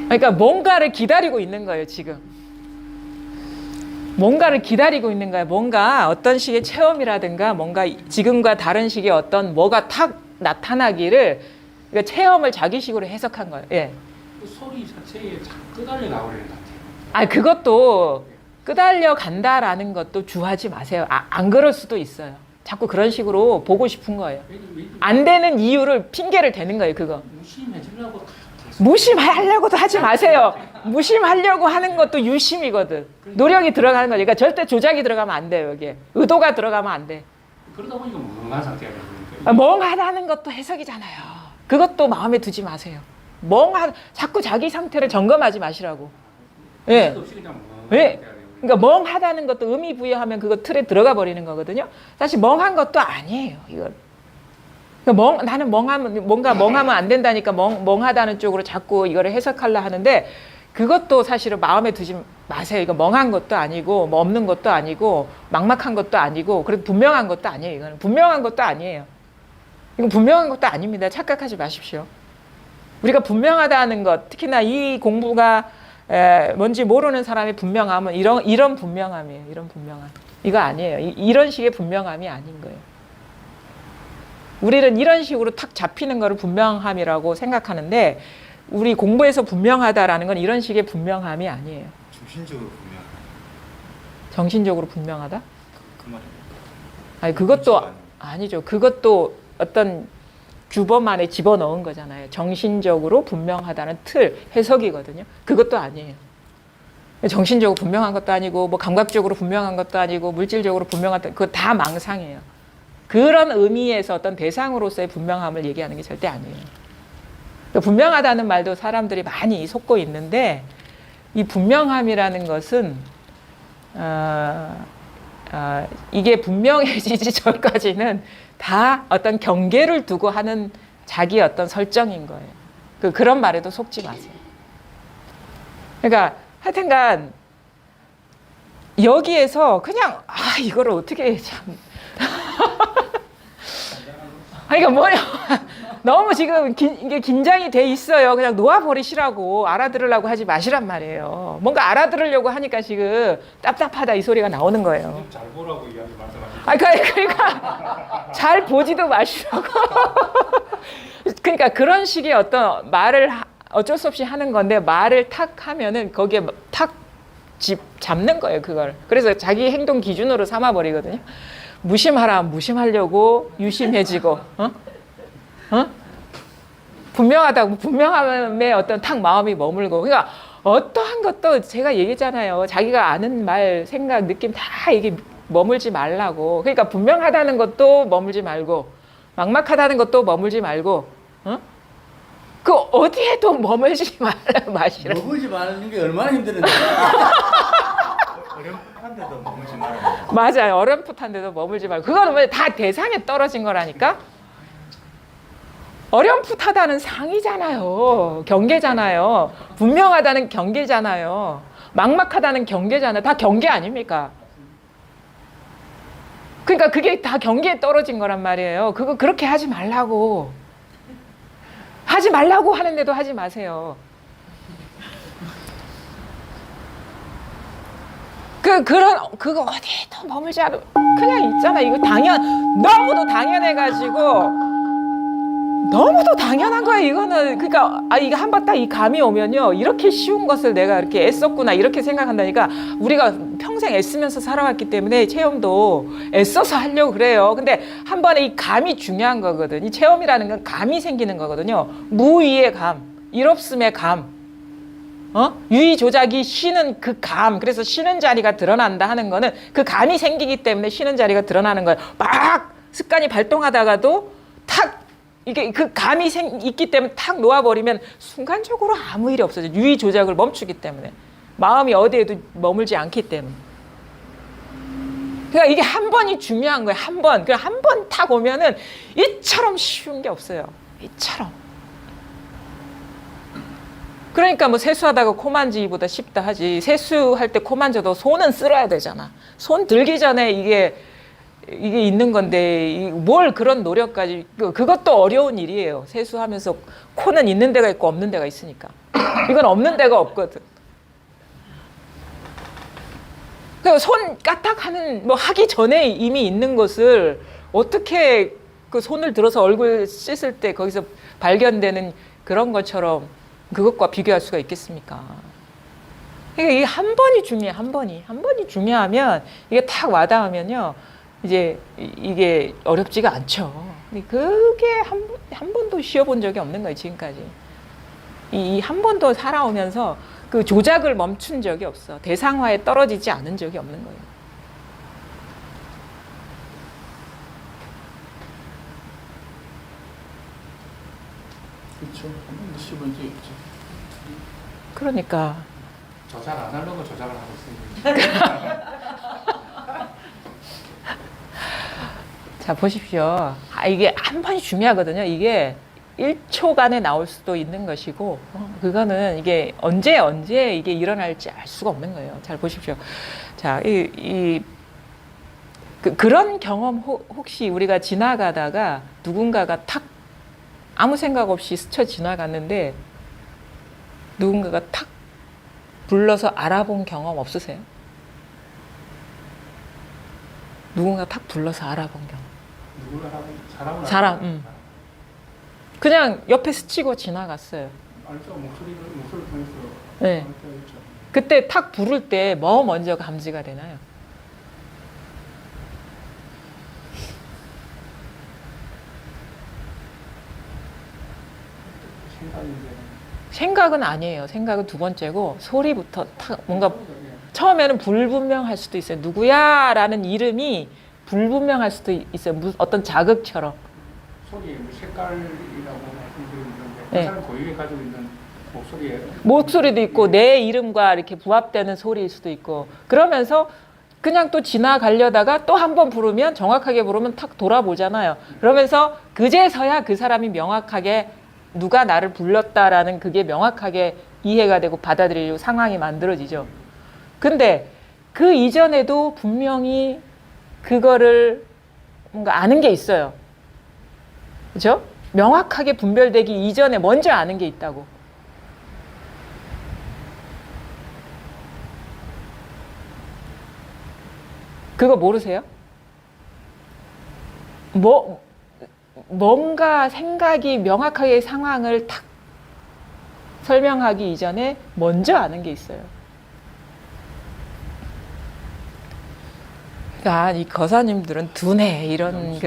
그러니까 뭔가를 기다리고 있는 거예요. 지금 뭔가를 기다리고 있는 거예요. 뭔가 어떤 식의 체험이라든가 뭔가 지금과 다른 식의 어떤 뭐가 탁 나타나기를 그러니까 체험을 자기식으로 해석한 거예요. 예. 그 소리 자체에 자꾸 끄달려 나오는 것 같아요. 그것도 끄달려 간다라는 것도 주하지 마세요. 안 그럴 수도 있어요. 자꾸 그런 식으로 보고 싶은 거예요. 안 되는 이유를 핑계를 대는 거예요. 그거. 무심해지려고 무심하려고도 하지 마세요. 무심하려고 하는 것도 유심이거든. 노력이 들어가는 거니까 절대 조작이 들어가면 안 돼요. 여기에 의도가 들어가면 안 돼. 그러다 보니까 멍한 상태가 되는 거예요. 멍하다는 것도 해석이잖아요. 그것도 마음에 두지 마세요. 자꾸 자기 상태를 점검하지 마시라고. 예. 없이 그냥 왜? 그러니까 멍하다는 것도 의미 부여하면 그거 틀에 들어가 버리는 거거든요. 사실 멍한 것도 아니에요. 이건. 그러니까 나는 뭔가 멍하면 안 된다니까 멍하다는 쪽으로 자꾸 이거를 해석하려 하는데 그것도 사실은 마음에 두지 마세요. 이거 멍한 것도 아니고 뭐 없는 것도 아니고 막막한 것도 아니고 그리고 분명한 것도 아니에요. 이거는 분명한 것도 아니에요. 이건 분명한 것도 아닙니다. 착각하지 마십시오. 우리가 분명하다는 것, 특히나 이 공부가 뭔지 모르는 사람의 분명함은 이런 분명함이에요. 이런 분명함. 이거 아니에요. 이런 식의 분명함이 아닌 거예요. 우리는 이런 식으로 탁 잡히는 거를 분명함이라고 생각하는데 우리 공부에서 분명하다라는 건 이런 식의 분명함이 아니에요. 정신적으로 분명. 정신적으로 분명하다? 그 말입니까? 아니 그것도 아니죠. 그것도 어떤 규범 안에 집어넣은 거잖아요. 정신적으로 분명하다는 틀, 해석이거든요. 그것도 아니에요. 정신적으로 분명한 것도 아니고 뭐 감각적으로 분명한 것도 아니고 물질적으로 분명하다. 그거 다 망상이에요. 그런 의미에서 어떤 대상으로서의 분명함을 얘기하는 게 절대 아니에요. 분명하다는 말도 사람들이 많이 속고 있는데 이 분명함이라는 것은 이게 분명해지기 전까지는 다 어떤 경계를 두고 하는 자기 어떤 설정인 거예요. 그런 말에도 속지 마세요. 그러니까 하여튼간 여기에서 그냥 이거를 어떻게 참 그러니까 뭐냐 너무 지금 이게 긴장이 돼 있어요. 그냥 놓아버리시라고 알아들으려고 하지 마시란 말이에요. 뭔가 알아들으려고 하니까 지금 답답하다 이 소리가 나오는 거예요. 잘 보라고 이야기 말씀하시죠. 그러니까 잘 보지도 마시라고. 그러니까 그런 식의 어떤 말을 어쩔 수 없이 하는 건데 말을 탁 하면은 거기에 탁 잡는 거예요. 그걸. 그래서 자기 행동 기준으로 삼아버리거든요. 무심하려고 유심해지고, 분명하다고 분명함에 어떤 탁 마음이 머물고, 그러니까 어떠한 것도 제가 얘기했잖아요. 자기가 아는 말, 생각, 느낌 다 이게 머물지 말라고. 그러니까 분명하다는 것도 머물지 말고, 막막하다는 것도 머물지 말고, 그 어디에도 머물지 마시라. 머물지 말는 게 얼마나 힘드는데. 어렴풋한데도 머물지 말아요. 맞아요. 어렴풋한데도 머물지 말고. 그거는 왜 다 대상에 떨어진 거라니까? 어렴풋하다는 상이잖아요. 경계잖아요. 분명하다는 경계잖아요. 막막하다는 경계잖아요. 다 경계 아닙니까? 그러니까 그게 다 경계에 떨어진 거란 말이에요. 그거 그렇게 하지 말라고. 하지 말라고 하는데도 하지 마세요. 그거 어디에도 머물지 않고 그냥 있잖아. 이거 너무도 당연한 거예요. 이거는 그러니까 이거 한번 딱 이 감이 오면요, 이렇게 쉬운 것을 내가 이렇게 애썼구나 이렇게 생각한다니까. 우리가 평생 애쓰면서 살아왔기 때문에 체험도 애써서 하려고 그래요. 근데 한 번에 이 감이 중요한 거거든. 이 체험이라는 건 감이 생기는 거거든요. 무의의 감, 일없음의 감. 유의 조작이 쉬는 그 감, 그래서 쉬는 자리가 드러난다 하는 거는 그 감이 생기기 때문에 쉬는 자리가 드러나는 거예요. 막 습관이 발동하다가도 탁 이게 그 감이 있기 때문에 탁 놓아버리면 순간적으로 아무 일이 없어져요. 유의 조작을 멈추기 때문에 마음이 어디에도 머물지 않기 때문에. 그러니까 이게 한 번이 중요한 거예요. 한 번. 그냥 한 번 탁 오면은 이처럼 쉬운 게 없어요. 이처럼. 그러니까 뭐 세수하다가 코 만지기보다 쉽다 하지. 세수할 때 코 만져도 손은 쓸어야 되잖아. 손 들기 전에 이게 있는 건데 뭘 그런 노력까지. 그것도 어려운 일이에요. 세수하면서 코는 있는 데가 있고 없는 데가 있으니까. 이건 없는 데가 없거든. 그러니까 손 까딱하는 뭐 하기 전에 이미 있는 것을 어떻게 그 손을 들어서 얼굴 씻을 때 거기서 발견되는 그런 것처럼 그것과 비교할 수가 있겠습니까? 그러니까 이게 한 번이 중요해. 한 번이 중요하면 이게 탁 와닿으면요, 이제 이게 어렵지가 않죠. 그게 한 번도 쉬어본 적이 없는 거예요, 지금까지. 이 한 번도 살아오면서 그 조작을 멈춘 적이 없어. 대상화에 떨어지지 않은 적이 없는 거예요. 그렇죠. 한 번도 씹은 적이 없죠. 그러니까 조작 아날로그 조작을 하고 있습니다. 자 보십시오. 이게 한 번이 중요하거든요. 이게 1초간에 나올 수도 있는 것이고 그거는 이게 언제 이게 일어날지 알 수가 없는 거예요. 잘 보십시오. 자, 그런 경험 혹시 우리가 지나가다가 누군가가 탁 아무 생각 없이 스쳐 지나갔는데 누군가가 탁 불러서 알아본 경험 없으세요? 누군가 탁 불러서 알아본 경험. 누구를 하고 사람을 사람, 그냥 옆에 스치고 지나갔어요. 알죠. 목소리를 통해서 네. 알 때가 있죠. 그때 탁 부를 때 뭐 먼저 감지가 되나요? 생각인데 생각은 아니에요. 생각은 두 번째고 소리부터 탁 뭔가 처음에는 불분명할 수도 있어요. 누구야라는 이름이 불분명할 수도 있어요. 어떤 자극처럼. 소리의 뭐 색깔이라고 말씀드리는데 네. 그 사람 고유에 가지고 있는 목소리에 목소리도 있고 내 이름과 이렇게 부합되는 소리일 수도 있고 그러면서 그냥 또 지나가려다가 또 한 번 부르면 정확하게 부르면 탁 돌아보잖아요. 그러면서 그제서야 그 사람이 명확하게 누가 나를 불렀다라는 그게 명확하게 이해가 되고 받아들이고 상황이 만들어지죠. 근데 그 이전에도 분명히 그거를 뭔가 아는 게 있어요. 그죠? 명확하게 분별되기 이전에 먼저 아는 게 있다고. 그거 모르세요? 뭔가 생각이 명확하게 상황을 탁 설명하기 이전에 먼저 아는 게 있어요. 그러니까 이 거사님들은 두뇌 이런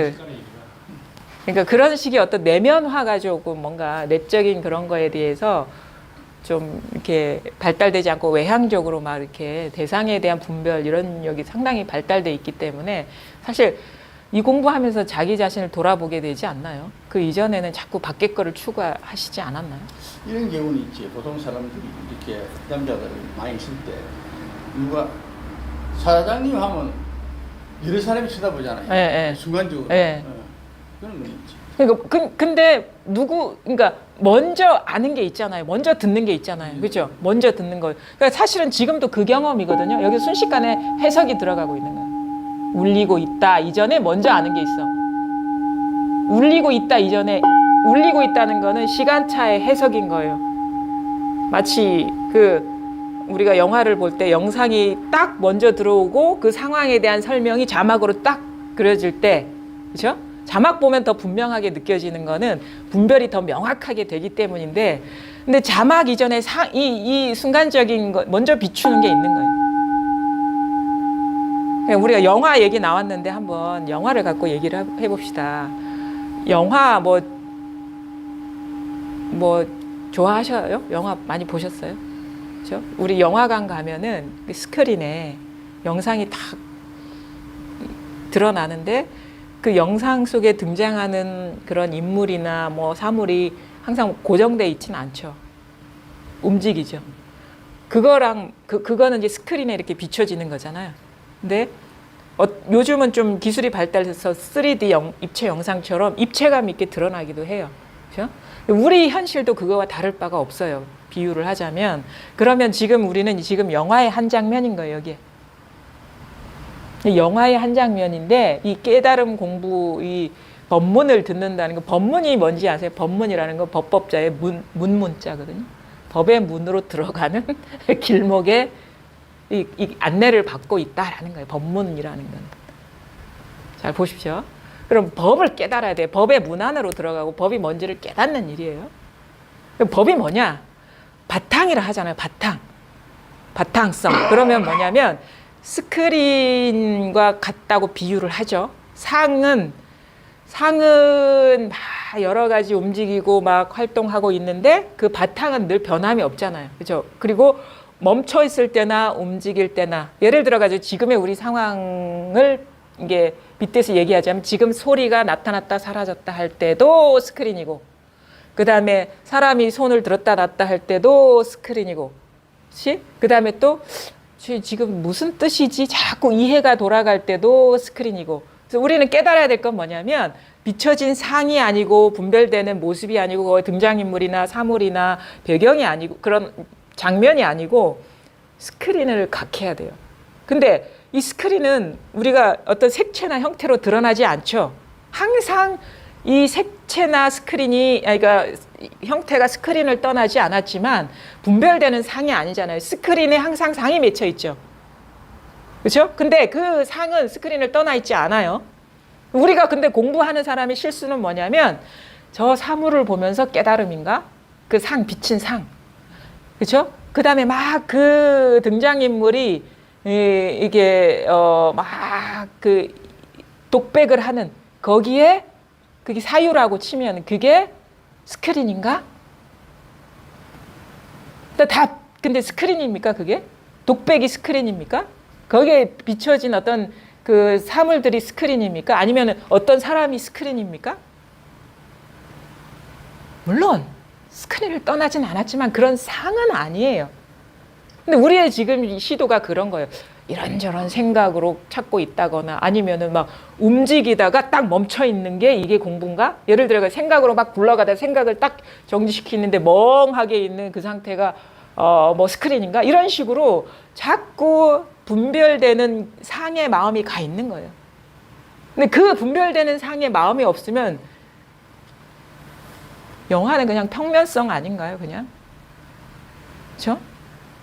그러니까 그런 식의 어떤 내면화가 조금 뭔가 내적인 그런 거에 대해서 좀 이렇게 발달되지 않고 외향적으로 막 이렇게 대상에 대한 분별 이런 역이 상당히 발달돼 있기 때문에 사실 이 공부하면서 자기 자신을 돌아보게 되지 않나요? 그 이전에는 자꾸 밖에 거를 추구하시지 않았나요? 이런 경우는 있지. 보통 사람들이 이렇게 남자들 많이 있을 때 누가 사장님 하면 여러 사람이 쳐다보잖아요. 예, 예. 순간적으로. 예. 그런 건 있지. 그러니까 근데 그러니까 먼저 아는 게 있잖아요. 먼저 듣는 게 있잖아요. 그렇죠? 먼저 듣는 거. 그러니까 사실은 지금도 그 경험이거든요. 여기 순식간에 해석이 들어가고 있는 거예요. 울리고 있다 이전에 먼저 아는 게 있어. 울리고 있다 이전에 울리고 있다는 거는 시간차의 해석인 거예요. 마치 우리가 영화를 볼 때 영상이 딱 먼저 들어오고 그 상황에 대한 설명이 자막으로 딱 그려질 때, 그렇죠? 자막 보면 더 분명하게 느껴지는 거는 분별이 더 명확하게 되기 때문인데, 근데 자막 이전에 이 순간적인 거 먼저 비추는 게 있는 거예요. 우리가 영화 얘기 나왔는데 한번 영화를 갖고 얘기를 해봅시다. 영화 뭐 좋아하셔요? 영화 많이 보셨어요? 그렇죠? 우리 영화관 가면은 그 스크린에 영상이 딱 드러나는데 그 영상 속에 등장하는 그런 인물이나 뭐 사물이 항상 고정돼 있지는 않죠. 움직이죠. 그거는 이제 스크린에 이렇게 비춰지는 거잖아요. 근데 요즘은 좀 기술이 발달해서 3D 입체 영상처럼 입체감 있게 드러나기도 해요. 그렇죠? 우리 현실도 그거와 다를 바가 없어요. 비유를 하자면. 그러면 우리는 지금 영화의 한 장면인 거예요, 여기에. 영화의 한 장면인데 이 깨달음 공부, 이 법문을 듣는다는 거, 법문이 뭔지 아세요? 법문이라는 건 법법자의 문자거든요. 법의 문으로 들어가는 길목에 이 안내를 받고 있다라는 거예요. 법문이라는 건. 잘 보십시오. 그럼 법을 깨달아야 돼요. 법의 문 안으로 들어가고 법이 뭔지를 깨닫는 일이에요. 그럼 법이 뭐냐? 바탕이라 하잖아요. 바탕성. 그러면 뭐냐면 스크린과 같다고 비유를 하죠. 상은 막 여러 가지 움직이고 막 활동하고 있는데 그 바탕은 늘 변함이 없잖아요. 그렇죠? 그리고 멈춰 있을 때나 움직일 때나 예를 들어 가지고 지금의 우리 상황을 이게 빗대서 얘기하자면 지금 소리가 나타났다 사라졌다 할 때도 스크린이고 그 다음에 사람이 손을 들었다 놨다 할 때도 스크린이고, 그렇지? 그 다음에 또 지금 무슨 뜻이지? 자꾸 이해가 돌아갈 때도 스크린이고. 그래서 우리는 깨달아야 될 건 뭐냐면 비춰진 상이 아니고 분별되는 모습이 아니고 거기 등장인물이나 사물이나 배경이 아니고 그런 장면이 아니고 스크린을 각해야 돼요. 근데 이 스크린은 우리가 어떤 색채나 형태로 드러나지 않죠. 항상 이 색채나 스크린이, 그러니까 형태가 스크린을 떠나지 않았지만 분별되는 상이 아니잖아요. 스크린에 항상 상이 맺혀 있죠. 그렇죠? 근데 그 상은 스크린을 떠나 있지 않아요. 우리가 근데 공부하는 사람의 실수는 뭐냐면 저 사물을 보면서 깨달음인가? 그 상, 비친 상. 그렇죠? 그 다음에 막 그 등장인물이 이게 막 그 독백을 하는 거기에 그게 사유라고 치면 그게 스크린인가? 근데 스크린입니까 그게? 독백이 스크린입니까? 거기에 비춰진 어떤 그 사물들이 스크린입니까? 아니면 어떤 사람이 스크린입니까? 물론 스크린을 떠나진 않았지만 그런 상은 아니에요. 근데 우리의 지금 시도가 그런 거예요. 이런저런 생각으로 찾고 있다거나 아니면은 막 움직이다가 딱 멈춰 있는 게 이게 공부인가? 예를 들어 생각으로 막 굴러가다 생각을 딱 정지시키는데 멍하게 있는 그 상태가 뭐 스크린인가? 이런 식으로 자꾸 분별되는 상의 마음이 가 있는 거예요. 근데 그 분별되는 상의 마음이 없으면 영화는 그냥 평면성 아닌가요? 그냥? 그렇죠?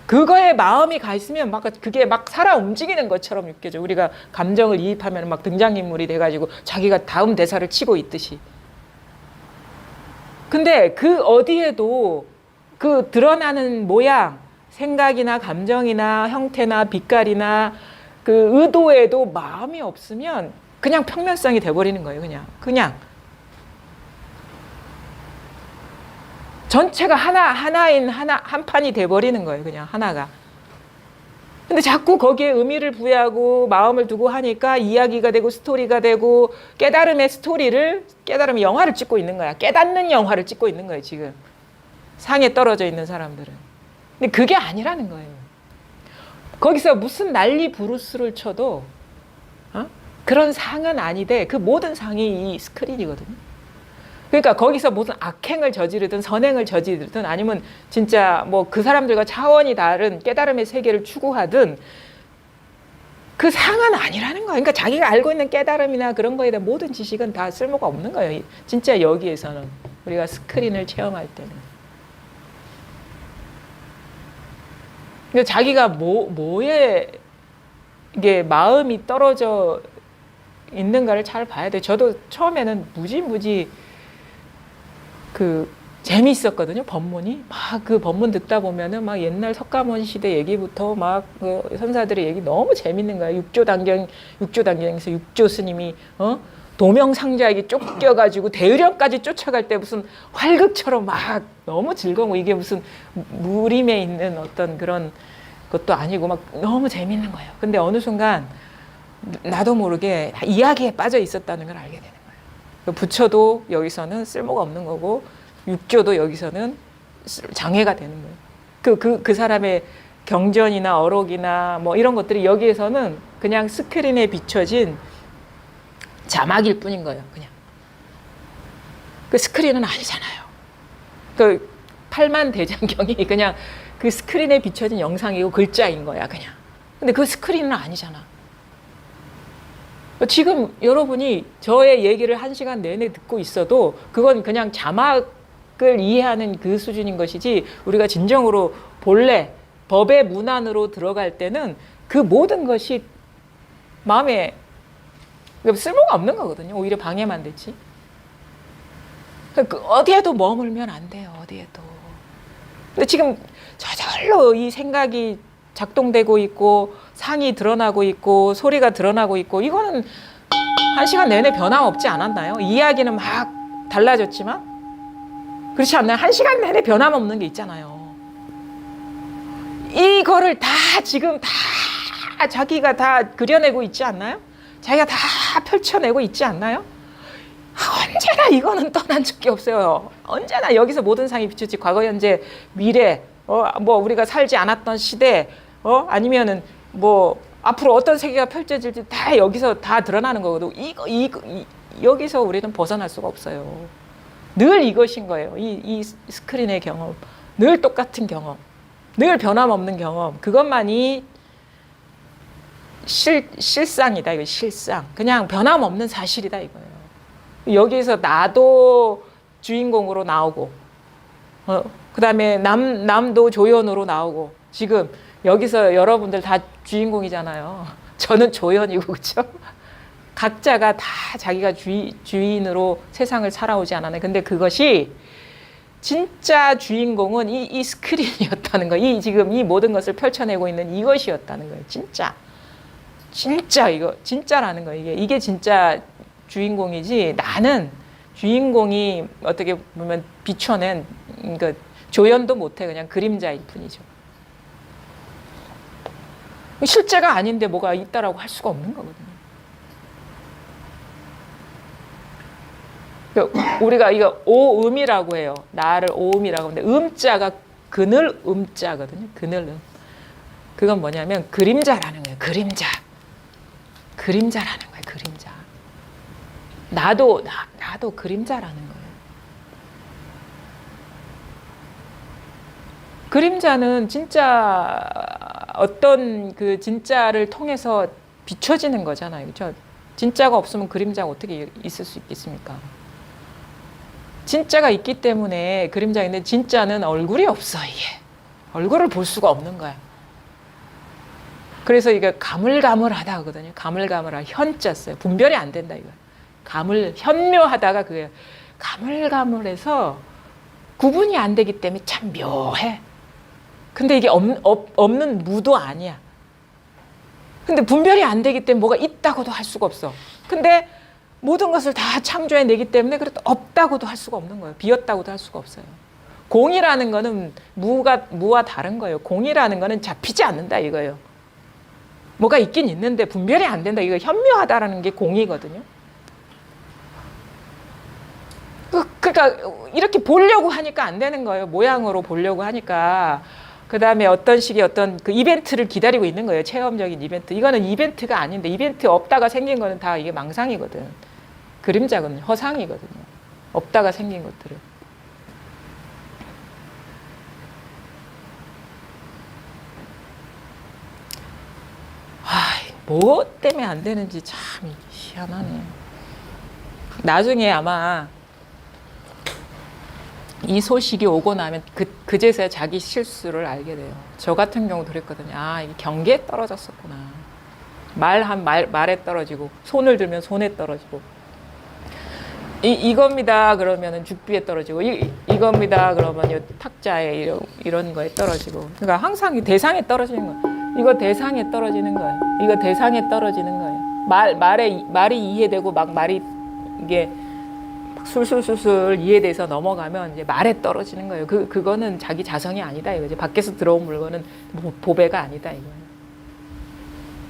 그거에 마음이 가 있으면 막 그게 막 살아 움직이는 것처럼 느껴져. 우리가 감정을 이입하면 막 등장인물이 돼가지고 자기가 다음 대사를 치고 있듯이. 근데 그 어디에도 그 드러나는 모양, 생각이나 감정이나 형태나 빛깔이나 그 의도에도 마음이 없으면 그냥 평면성이 돼버리는 거예요. 그냥. 전체가 한 판이 돼버리는 거예요. 그냥 하나가. 근데 자꾸 거기에 의미를 부여하고 마음을 두고 하니까 이야기가 되고 스토리가 되고 깨달음의 영화를 찍고 있는 거야. 깨닫는 영화를 찍고 있는 거예요. 지금. 상에 떨어져 있는 사람들은. 근데 그게 아니라는 거예요. 거기서 무슨 난리 부르스를 쳐도 그런 상은 아니되 그 모든 상이 이 스크린이거든요. 그러니까 거기서 무슨 악행을 저지르든 선행을 저지르든 아니면 진짜 뭐 그 사람들과 차원이 다른 깨달음의 세계를 추구하든 그 상은 아니라는 거예요. 그러니까 자기가 알고 있는 깨달음이나 그런 거에 대한 모든 지식은 다 쓸모가 없는 거예요. 진짜 여기에서는 우리가 스크린을 체험할 때는. 그러니까 자기가 뭐에 이게 마음이 떨어져 있는가를 잘 봐야 돼요. 저도 처음에는 무지 재미있었거든요. 법문이 막 그 법문 듣다 보면은 막 옛날 석가모니 시대 얘기부터 막 그 선사들의 얘기 너무 재밌는 거야. 육조단경에서 육조 스님이 도명상자에게 쫓겨가지고 대의령까지 쫓아갈 때 무슨 활극처럼 막 너무 즐거워. 이게 무슨 무림에 있는 어떤 그런 것도 아니고 막 너무 재밌는 거예요. 근데 어느 순간 나도 모르게 이야기에 빠져 있었다는 걸 알게 되는 거예요. 부처도 여기서는 쓸모가 없는 거고 육조도 여기서는 장애가 되는 거예요. 그 사람의 경전이나 어록이나 뭐 이런 것들이 여기에서는 그냥 스크린에 비춰진 자막일 뿐인 거예요. 그냥. 그 스크린은 아니잖아요. 그 팔만대장경이 그냥 그 스크린에 비춰진 영상이고 글자인 거야, 그냥. 근데 그 스크린은 아니잖아. 지금 여러분이 저의 얘기를 1시간 내내 듣고 있어도 그건 그냥 자막을 이해하는 그 수준인 것이지 우리가 진정으로 본래 법의 문안으로 들어갈 때는 그 모든 것이 마음에 쓸모가 없는 거거든요. 오히려 방해만 되지. 어디에도 머물면 안 돼요. 어디에도. 근데 지금 저절로 이 생각이 작동되고 있고 상이 드러나고 있고 소리가 드러나고 있고 이거는 1시간 내내 변함없지 않았나요? 이야기는 막 달라졌지만 그렇지 않나요? 1시간 내내 변함없는 게 있잖아요. 이거를 다 지금 다 자기가 다 그려내고 있지 않나요? 자기가 다 펼쳐내고 있지 않나요? 언제나 이거는 떠난 적이 없어요. 언제나 여기서 모든 상이 비추지. 과거, 현재, 미래, 뭐 우리가 살지 않았던 시대, 아니면은 뭐 앞으로 어떤 세계가 펼쳐질지 다 여기서 다 드러나는 거거든. 여기서 우리는 벗어날 수가 없어요. 늘 이것인 거예요. 이 스크린의 경험, 늘 똑같은 경험, 늘 변함없는 경험. 그것만이 실상이다. 이거 실상. 그냥 변함없는 사실이다 이거예요. 여기서 나도 주인공으로 나오고, 그다음에 남도 조연으로 나오고, 지금 여기서 여러분들 다 주인공이잖아요. 저는 조연이고, 그렇죠? 각자가 다 자기가 주인으로 세상을 살아오지 않았나요? 근데 그것이 진짜 주인공은 이 스크린이었다는 거예요. 지금 이 모든 것을 펼쳐내고 있는 이것이었다는 거예요. 진짜 이거 진짜라는 거예요. 이게 진짜 주인공이지, 나는 주인공이 어떻게 보면 비춰낸, 그러니까 조연도 못해. 그냥 그림자일 뿐이죠. 실제가 아닌데 뭐가 있다라고 할 수가 없는 거거든요. 그러니까 우리가 이거 오음이라고 해요. 나를 오음이라고 하는데, 음자가 그늘 음자거든요. 그늘 음. 그건 뭐냐면 그림자라는 거예요. 그림자라는 거예요. 그림자. 나도 그림자라는 거예요. 그림자는 진짜 어떤 그 진짜를 통해서 비춰지는 거잖아요. 그렇죠? 진짜가 없으면 그림자가 어떻게 있을 수 있겠습니까? 진짜가 있기 때문에 그림자인데, 진짜는 얼굴이 없어. 이게 얼굴을 볼 수가 없는 거야. 그래서 이게 가물가물하다 하거든요. 가물가물하, 현자 써요. 분별이 안 된다 이거. 현묘하다가 그거예요. 가물가물해서 구분이 안 되기 때문에 참 묘해. 근데 이게 없는 무도 아니야. 근데 분별이 안 되기 때문에 뭐가 있다고도 할 수가 없어. 근데 모든 것을 다 창조해내기 때문에 그래도 없다고도 할 수가 없는 거예요. 비었다고도 할 수가 없어요. 공이라는 거는 무와 다른 거예요. 공이라는 거는 잡히지 않는다 이거예요. 뭐가 있긴 있는데 분별이 안 된다. 이거 현묘하다라는 게 공이거든요. 그러니까 이렇게 보려고 하니까 안 되는 거예요. 모양으로 보려고 하니까. 그 다음에 어떤 식의 어떤 그 이벤트를 기다리고 있는 거예요. 체험적인 이벤트. 이거는 이벤트가 아닌데, 이벤트 없다가 생긴 거는 다 이게 망상이거든. 그림자거든요. 허상이거든요. 없다가 생긴 것들은. 뭐 때문에 안 되는지 참 희한하네. 나중에 아마 이 소식이 오고 나면 그제서야 자기 실수를 알게 돼요. 저 같은 경우도 그랬거든요. 이게 경계에 떨어졌었구나. 말에 떨어지고, 손을 들면 손에 떨어지고, 이겁니다 그러면은 죽비에 떨어지고, 이겁니다 그러면 탁자에 이런 거에 떨어지고. 그러니까 항상 이 대상에 떨어지는 거예요. 이거 대상에 떨어지는 거예요. 이거 대상에 떨어지는 거예요. 말이 이해되고 막 말이 이게 술술술술 이해돼서 넘어가면 이제 말에 떨어지는 거예요. 그거는 자기 자성이 아니다 이거지. 밖에서 들어온 물건은 보배가 아니다 이거예요.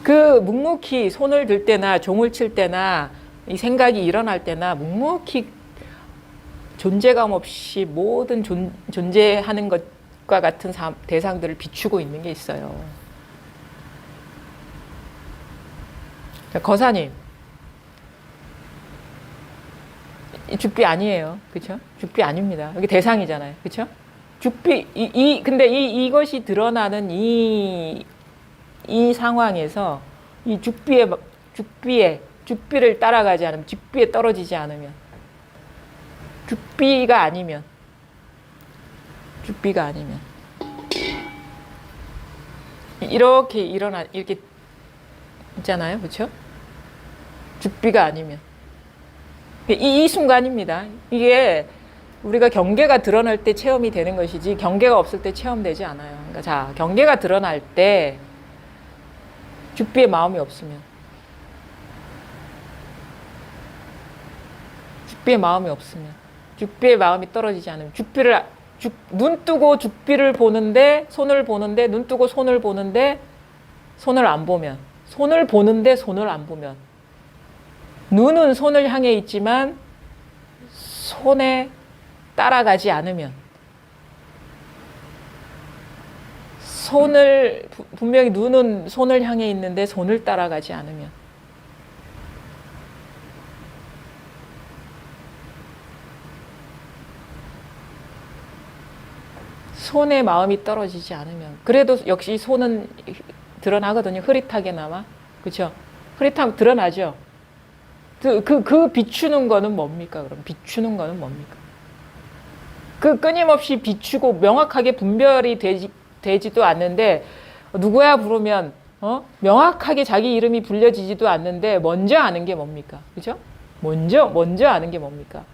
그 묵묵히 손을 들 때나 종을 칠 때나 이 생각이 일어날 때나 묵묵히 존재감 없이 모든 존재하는 것과 같은 대상들을 비추고 있는 게 있어요. 거사님, 죽비 아니에요. 그렇죠? 죽비 아닙니다. 여기 대상이잖아요. 그렇죠? 죽비 근데 이것이 드러나는 이 상황에서 이 죽비를 따라가지 않으면, 죽비에 떨어지지 않으면, 죽비가 아니면 이렇게 이렇게 있잖아요. 그렇죠? 죽비가 아니면 이 순간입니다. 이게 우리가 경계가 드러날 때 체험이 되는 것이지, 경계가 없을 때 체험되지 않아요. 그러니까 자, 경계가 드러날 때 죽비의 마음이 없으면, 죽비의 마음이 떨어지지 않으면, 눈 뜨고 죽비를 보는데, 손을 보는데, 눈 뜨고 손을 보는데 손을 안 보면, 손을 보는데 손을 안 보면, 눈은 손을 향해 있지만 손에 따라가지 않으면, 분명히 눈은 손을 향해 있는데 손을 따라가지 않으면, 손에 마음이 떨어지지 않으면, 그래도 역시 손은 드러나거든요. 흐릿하게나마. 그렇죠? 흐릿하면 드러나죠. 그 비추는 거는 뭡니까? 그럼 비추는 거는 뭡니까? 끊임없이 비추고 명확하게 분별이 되지도 않는데, 누구야 부르면 명확하게 자기 이름이 불려지지도 않는데 먼저 아는 게 뭡니까? 그죠? 먼저 아는 게 뭡니까?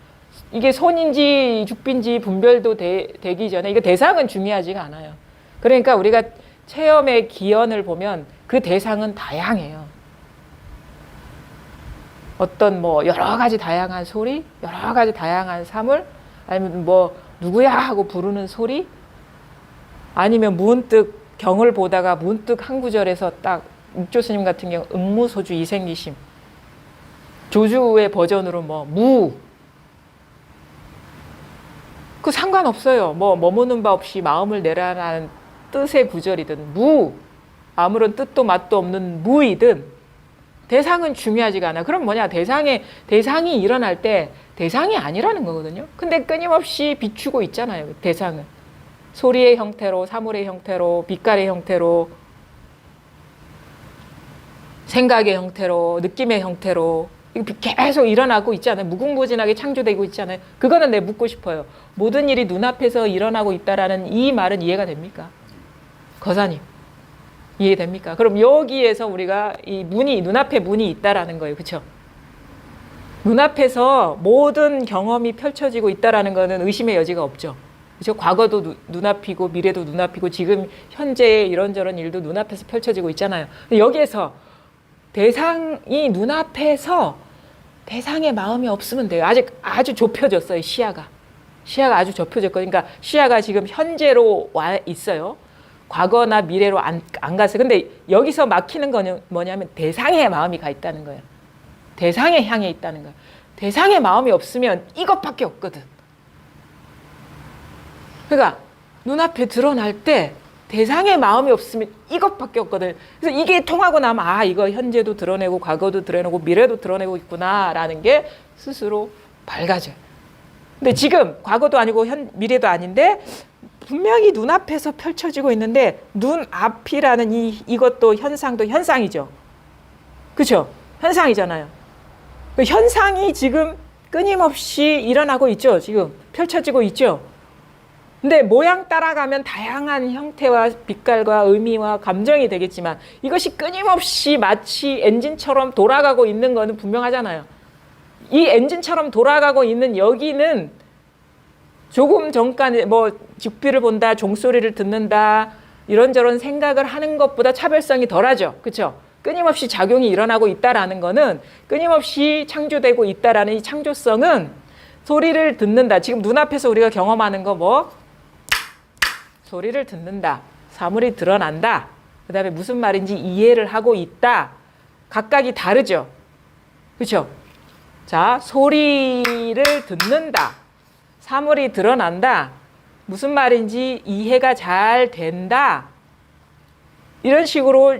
이게 손인지 죽빈지 분별도 되기 전에, 이거 대상은 중요하지가 않아요. 그러니까 우리가 체험의 기원을 보면 그 대상은 다양해요. 어떤 여러 가지 다양한 소리, 여러 가지 다양한 사물, 아니면 누구야 하고 부르는 소리, 아니면 문득 경을 보다가 문득 한 구절에서 딱 육조스님 같은 경우 응무소주 이생기심, 조주의 버전으로 그 상관없어요. 머무는 바 없이 마음을 내라라는 뜻의 구절이든 아무런 뜻도 맛도 없는 무이든 대상은 중요하지가 않아. 그럼 대상이 일어날 때 대상이 아니라는 거거든요. 근데 끊임없이 비추고 있잖아요. 대상은. 소리의 형태로, 사물의 형태로, 빛깔의 형태로, 생각의 형태로, 느낌의 형태로 계속 일어나고 있잖아요. 무궁무진하게 창조되고 있잖아요. 그거는 내 묻고 싶어요. 모든 일이 눈앞에서 일어나고 있다라는 이 말은 이해가 됩니까? 거사님, 이해됩니까? 그럼 여기에서 우리가 눈앞에 문이 있다라는 거예요. 그렇죠? 눈앞에서 모든 경험이 펼쳐지고 있다라는 거는 의심의 여지가 없죠. 그렇죠? 과거도 눈앞이고 미래도 눈앞이고 지금 현재의 이런저런 일도 눈앞에서 펼쳐지고 있잖아요. 여기에서 대상이 눈앞에서 대상의 마음이 없으면 돼요. 아주 좁혀졌어요. 시야가 아주 좁혀졌거든요. 그러니까 시야가 지금 현재로 와 있어요. 과거나 미래로 안 갔어요. 근데 여기서 막히는 거는 뭐냐면 대상의 마음이 가 있다는 거예요. 대상에 향해 있다는 거예요. 대상의 마음이 없으면 이것밖에 없거든. 그러니까 눈앞에 드러날 때 대상의 마음이 없으면 이것밖에 없거든. 그래서 이게 통하고 나면 이거 현재도 드러내고 과거도 드러내고 미래도 드러내고 있구나라는 게 스스로 밝아져요. 근데 지금 과거도 아니고 미래도 아닌데 분명히 눈앞에서 펼쳐지고 있는데 눈앞이라는 이것도 현상이죠. 그렇죠? 현상이잖아요. 그 현상이 지금 끊임없이 일어나고 있죠. 지금 펼쳐지고 있죠. 근데 모양 따라가면 다양한 형태와 빛깔과 의미와 감정이 되겠지만 이것이 끊임없이 마치 엔진처럼 돌아가고 있는 거는 분명하잖아요. 이 엔진처럼 돌아가고 있는 여기는 조금 전까지 죽비를 본다, 종소리를 듣는다, 이런저런 생각을 하는 것보다 차별성이 덜하죠. 그렇죠? 끊임없이 작용이 일어나고 있다라는 거는 끊임없이 창조되고 있다라는 이 창조성은 소리를 듣는다. 지금 눈앞에서 우리가 경험하는 거 소리를 듣는다. 사물이 드러난다. 그 다음에 무슨 말인지 이해를 하고 있다. 각각이 다르죠. 그렇죠? 자, 소리를 듣는다. 사물이 드러난다. 무슨 말인지 이해가 잘 된다. 이런 식으로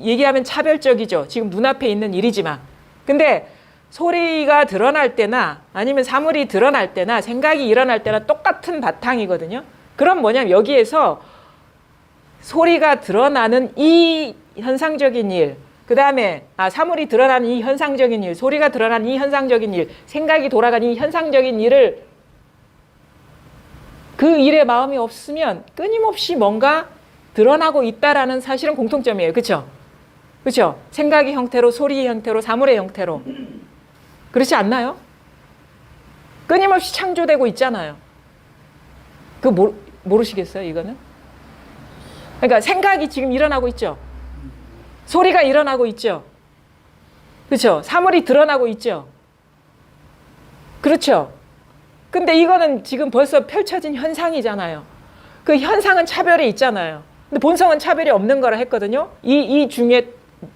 얘기하면 차별적이죠. 지금 눈앞에 있는 일이지만. 근데 소리가 드러날 때나 아니면 사물이 드러날 때나 생각이 일어날 때나 똑같은 바탕이거든요. 그럼 뭐냐면 여기에서 소리가 드러나는 이 현상적인 일, 그 다음에 사물이 드러나는 이 현상적인 일, 소리가 드러나는 이 현상적인 일, 생각이 돌아가는 이 현상적인 일을 그 일에 마음이 없으면 끊임없이 뭔가 드러나고 있다라는 사실은 공통점이에요. 그렇죠? 그렇죠? 생각의 형태로, 소리의 형태로, 사물의 형태로. 그렇지 않나요? 끊임없이 창조되고 있잖아요. 모르시겠어요, 이거는? 그러니까 생각이 지금 일어나고 있죠. 소리가 일어나고 있죠. 그렇죠? 사물이 드러나고 있죠. 그렇죠? 근데 이거는 지금 벌써 펼쳐진 현상이잖아요. 그 현상은 차별이 있잖아요. 근데 본성은 차별이 없는 거라 했거든요. 이 중에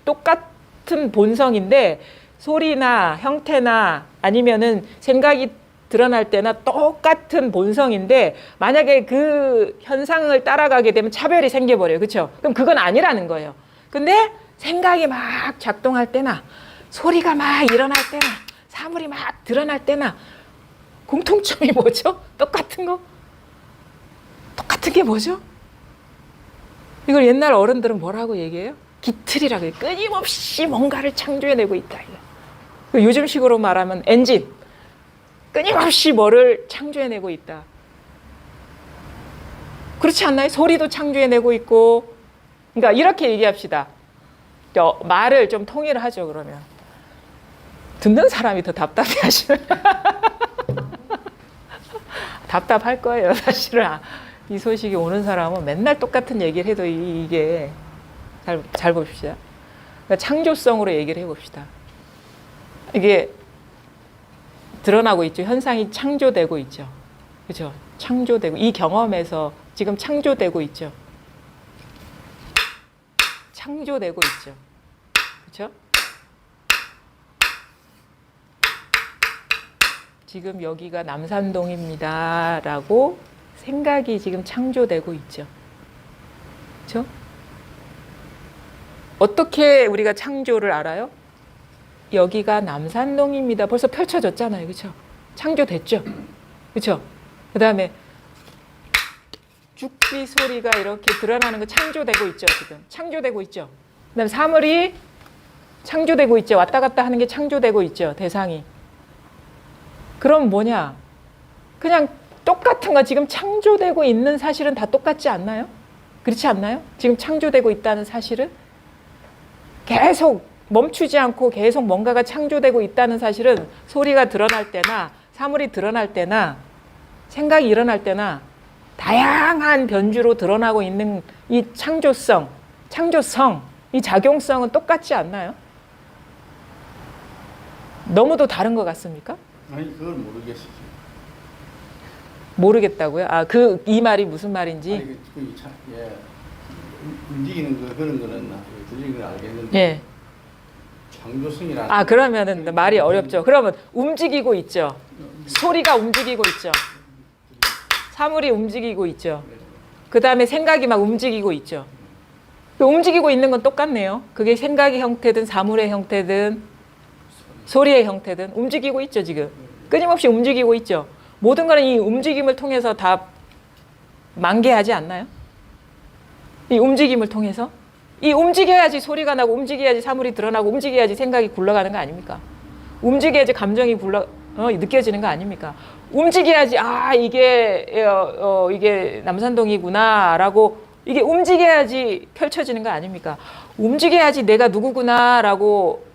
똑같은 본성인데 소리나 형태나 아니면은 생각이 드러날 때나 똑같은 본성인데 만약에 그 현상을 따라가게 되면 차별이 생겨버려요. 그렇죠? 그럼 그건 아니라는 거예요. 근데 생각이 막 작동할 때나 소리가 막 일어날 때나 사물이 막 드러날 때나 공통점이 뭐죠? 똑같은 거? 똑같은 게 뭐죠? 이걸 옛날 어른들은 뭐라고 얘기해요? 기틀이라고 해요. 끊임없이 뭔가를 창조해내고 있다. 요즘식으로 말하면 엔진. 끊임없이 뭐를 창조해내고 있다. 그렇지 않나요? 소리도 창조해내고 있고. 그러니까 이렇게 얘기합시다. 말을 좀 통일을 하죠, 그러면. 듣는 사람이 더 답답해 하시면. 답답할 거예요, 사실은. 이 소식이 오는 사람은 맨날 똑같은 얘기를 해도 이게 잘 봅시다. 그러니까 창조성으로 얘기를 해봅시다. 이게 드러나고 있죠. 현상이 창조되고 있죠. 그렇죠? 창조되고 이 경험에서 지금 창조되고 있죠. 창조되고 있죠. 그렇죠? 지금 여기가 남산동입니다. 라고 생각이 지금 창조되고 있죠. 그렇죠? 어떻게 우리가 창조를 알아요? 여기가 남산동입니다. 벌써 펼쳐졌잖아요. 그렇죠? 창조됐죠? 그렇죠? 그 다음에 죽비 소리가 이렇게 드러나는 거 창조되고 있죠. 지금 창조되고 있죠. 그 다음에 사물이 창조되고 있죠. 왔다 갔다 하는 게 창조되고 있죠. 대상이. 그럼 뭐냐? 그냥 똑같은 거 지금 창조되고 있는 사실은 다 똑같지 않나요? 그렇지 않나요? 지금 창조되고 있다는 사실은 계속 멈추지 않고 계속 뭔가가 창조되고 있다는 사실은 소리가 드러날 때나 사물이 드러날 때나 생각이 일어날 때나 다양한 변주로 드러나고 있는 이 창조성, 이 작용성은 똑같지 않나요? 너무도 다른 것 같습니까? 아니 그걸 모르겠어요. 모르겠다고요? 이 말이 무슨 말인지? 아니 예, 움직이는 거 그런 거는 들리는 건 알겠는데. 예. 창조성이라는. 그러면은 말이 어렵죠. 그러면 움직이고 있죠. 소리가 움직이고 있죠. 사물이 움직이고 있죠. 그 다음에 생각이 막 움직이고 있죠. 움직이고 있는 건 똑같네요. 그게 생각의 형태든 사물의 형태든 소리의 형태든 움직이고 있죠, 지금. 끊임없이 움직이고 있죠. 모든 거는 이 움직임을 통해서 다 만개하지 않나요? 이 움직임을 통해서? 이 움직여야지 소리가 나고 움직여야지 사물이 드러나고 움직여야지 생각이 굴러가는 거 아닙니까? 움직여야지 감정이 느껴지는 거 아닙니까? 움직여야지 이게 남산동이구나라고 이게 움직여야지 펼쳐지는 거 아닙니까? 움직여야지 내가 누구구나라고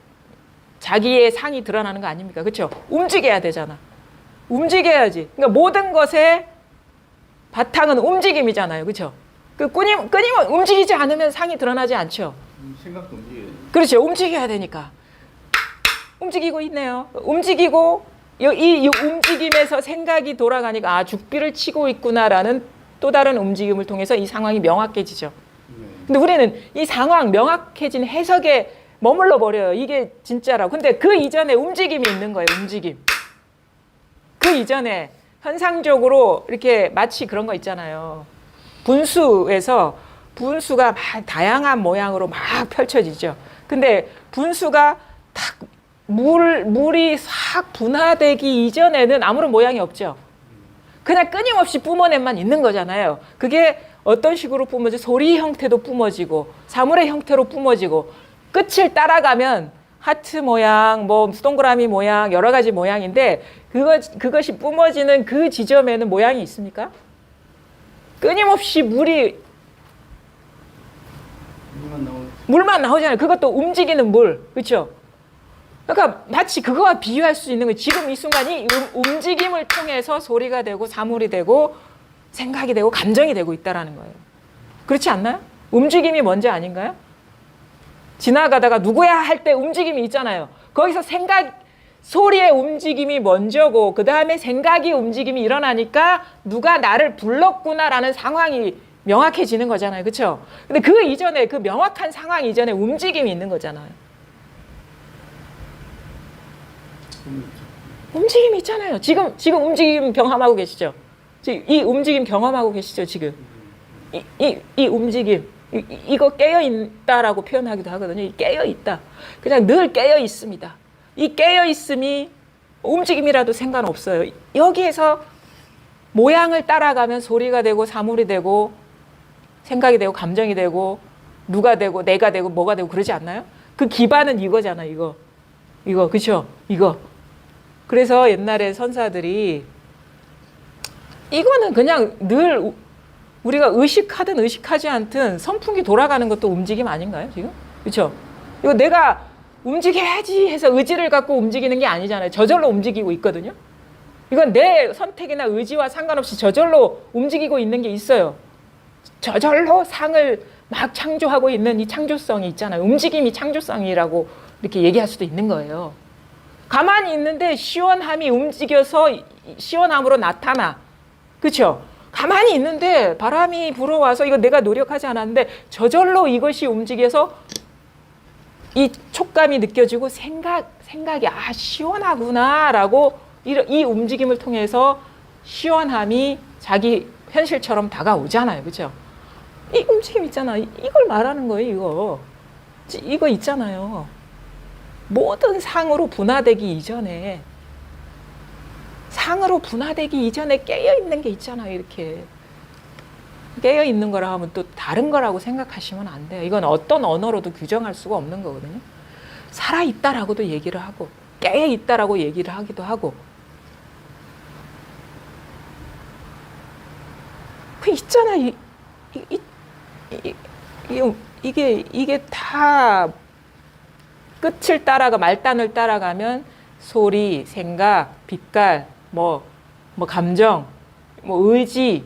자기의 상이 드러나는 거 아닙니까? 그렇죠? 움직여야 되잖아. 움직여야지. 그러니까 모든 것의 바탕은 움직임이잖아요. 그렇죠? 끊임없이 움직이지 않으면 상이 드러나지 않죠. 생각도 움직여야 돼. 그렇죠. 움직여야 되니까. 움직이고 있네요. 움직이고 이 움직임에서 생각이 돌아가니까 죽비를 치고 있구나라는 또 다른 움직임을 통해서 이 상황이 명확해지죠. 근데 우리는 이 상황 명확해진 해석에 머물러 버려요. 이게 진짜라고. 근데 그 이전에 움직임이 있는 거예요. 움직임. 그 이전에 현상적으로 이렇게 마치 그런 거 있잖아요. 분수에서 분수가 막 다양한 모양으로 막 펼쳐지죠. 근데 분수가 탁 물이 싹 분화되기 이전에는 아무런 모양이 없죠. 그냥 끊임없이 뿜어내만 있는 거잖아요. 그게 어떤 식으로 뿜어지고 소리 형태도 뿜어지고 사물의 형태로 뿜어지고 끝을 따라가면 하트 모양, 뭐 동그라미 모양 여러 가지 모양인데 그것이 뿜어지는 그 지점에는 모양이 있습니까? 끊임없이 물만 나오잖아요. 그것도 움직이는 물, 그렇죠? 그러니까 마치 그거와 비유할 수 있는 거예요. 지금 이 순간이 움직임을 통해서 소리가 되고 사물이 되고 생각이 되고 감정이 되고 있다라는 거예요. 그렇지 않나요? 움직임이 먼저 아닌가요? 지나가다가 누구야 할 때 움직임이 있잖아요. 거기서 소리의 움직임이 먼저고 그 다음에 생각이 움직임이 일어나니까 누가 나를 불렀구나라는 상황이 명확해지는 거잖아요. 그렇죠? 근데 그 이전에 그 명확한 상황 이전에 움직임이 있는 거잖아요. 움직임이 있잖아요. 지금 움직임 경험하고 계시죠? 지금 이 움직임 경험하고 계시죠? 지금 이 움직임 이거 깨어 있다라고 표현하기도 하거든요. 깨어 있다. 그냥 늘 깨어 있습니다. 이 깨어 있음이 움직임이라도 상관없어요. 여기에서 모양을 따라가면 소리가 되고 사물이 되고 생각이 되고 감정이 되고 누가 되고 내가 되고 뭐가 되고 그러지 않나요? 그 기반은 이거잖아. 이거 그렇죠? 이거. 그래서 옛날에 선사들이 이거는 그냥 늘 우리가 의식하든 의식하지 않든 선풍기 돌아가는 것도 움직임 아닌가요? 지금? 그렇죠? 이거 내가 움직여야지 해서 의지를 갖고 움직이는 게 아니잖아요. 저절로 움직이고 있거든요. 이건 내 선택이나 의지와 상관없이 저절로 움직이고 있는 게 있어요. 저절로 상을 막 창조하고 있는 이 창조성이 있잖아요. 움직임이 창조성이라고 이렇게 얘기할 수도 있는 거예요. 가만히 있는데 시원함이 움직여서 시원함으로 나타나. 그렇죠? 가만히 있는데 바람이 불어와서 이거 내가 노력하지 않았는데 저절로 이것이 움직여서 이 촉감이 느껴지고 생각이 시원하구나라고 이 움직임을 통해서 시원함이 자기 현실처럼 다가오잖아요. 그렇죠? 이 움직임 있잖아. 이걸 말하는 거예요. 이거 있잖아요. 모든 상으로 분화되기 이전에 깨어 있는 게 있잖아요. 이렇게 깨어 있는 거라 하면 또 다른 거라고 생각하시면 안 돼요. 이건 어떤 언어로도 규정할 수가 없는 거거든요. 살아 있다라고도 얘기를 하고 깨어 있다라고 얘기를 하기도 하고 그 있잖아. 이게 다 끝을 따라가 말단을 따라가면 소리, 생각, 빛깔, 뭐 감정, 뭐 의지.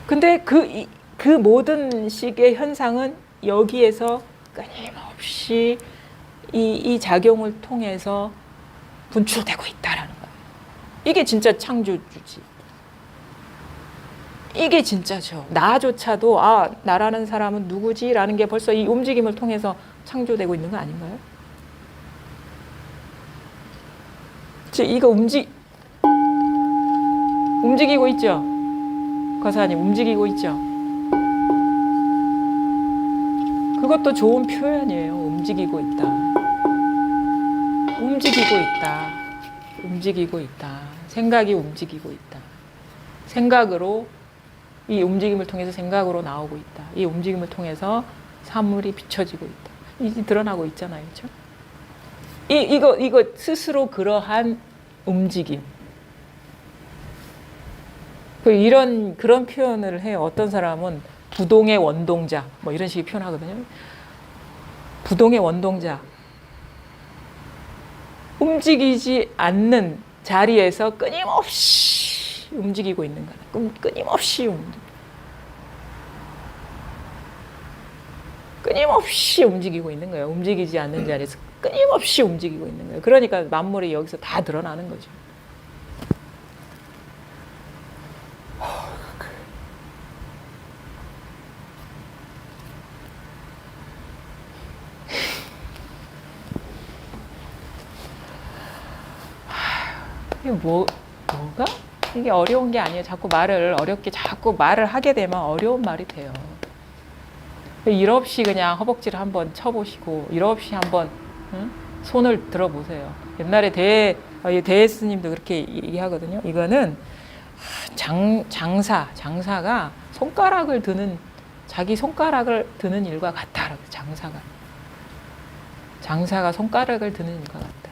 근데 그 모든 식의 현상은 여기에서 끊임없이 이 작용을 통해서 분출되고 있다라는 거예요. 이게 진짜 창조주지. 이게 진짜죠. 나조차도 나라는 사람은 누구지라는 게 벌써 이 움직임을 통해서 창조되고 있는 거 아닌가요? 이거 움직이고 있죠? 거사님 움직이고 있죠? 그것도 좋은 표현이에요. 움직이고 있다. 움직이고 있다. 생각이 움직이고 있다. 생각으로 이 움직임을 통해서 생각으로 나오고 있다. 이 움직임을 통해서 사물이 비춰지고 있다. 이게 드러나고 있잖아요. 그렇죠? 이거 스스로 그러한 움직임. 그런 표현을 해요. 어떤 사람은 부동의 원동자 뭐 이런 식의 표현하거든요. 부동의 원동자. 움직이지 않는 자리에서 끊임없이 움직이고 있는 거다. 끊임없이 움직이고 있는 거예요. 움직이지 않는 자리에서 끊임없이 움직이고 있는 거예요. 그러니까 만물이 여기서 다 드러나는 거죠. 이게 뭐가? 이게 어려운 게 아니에요. 자꾸 말을 하게 되면 어려운 말이 돼요. 일 없이 그냥 허벅지를 한번 쳐보시고 일 없이 한번 손을 들어보세요. 옛날에 대혜 스님도 그렇게 얘기하거든요. 이거는 장사가 자기 손가락을 드는 일과 같다. 장사가 손가락을 드는 일과 같다.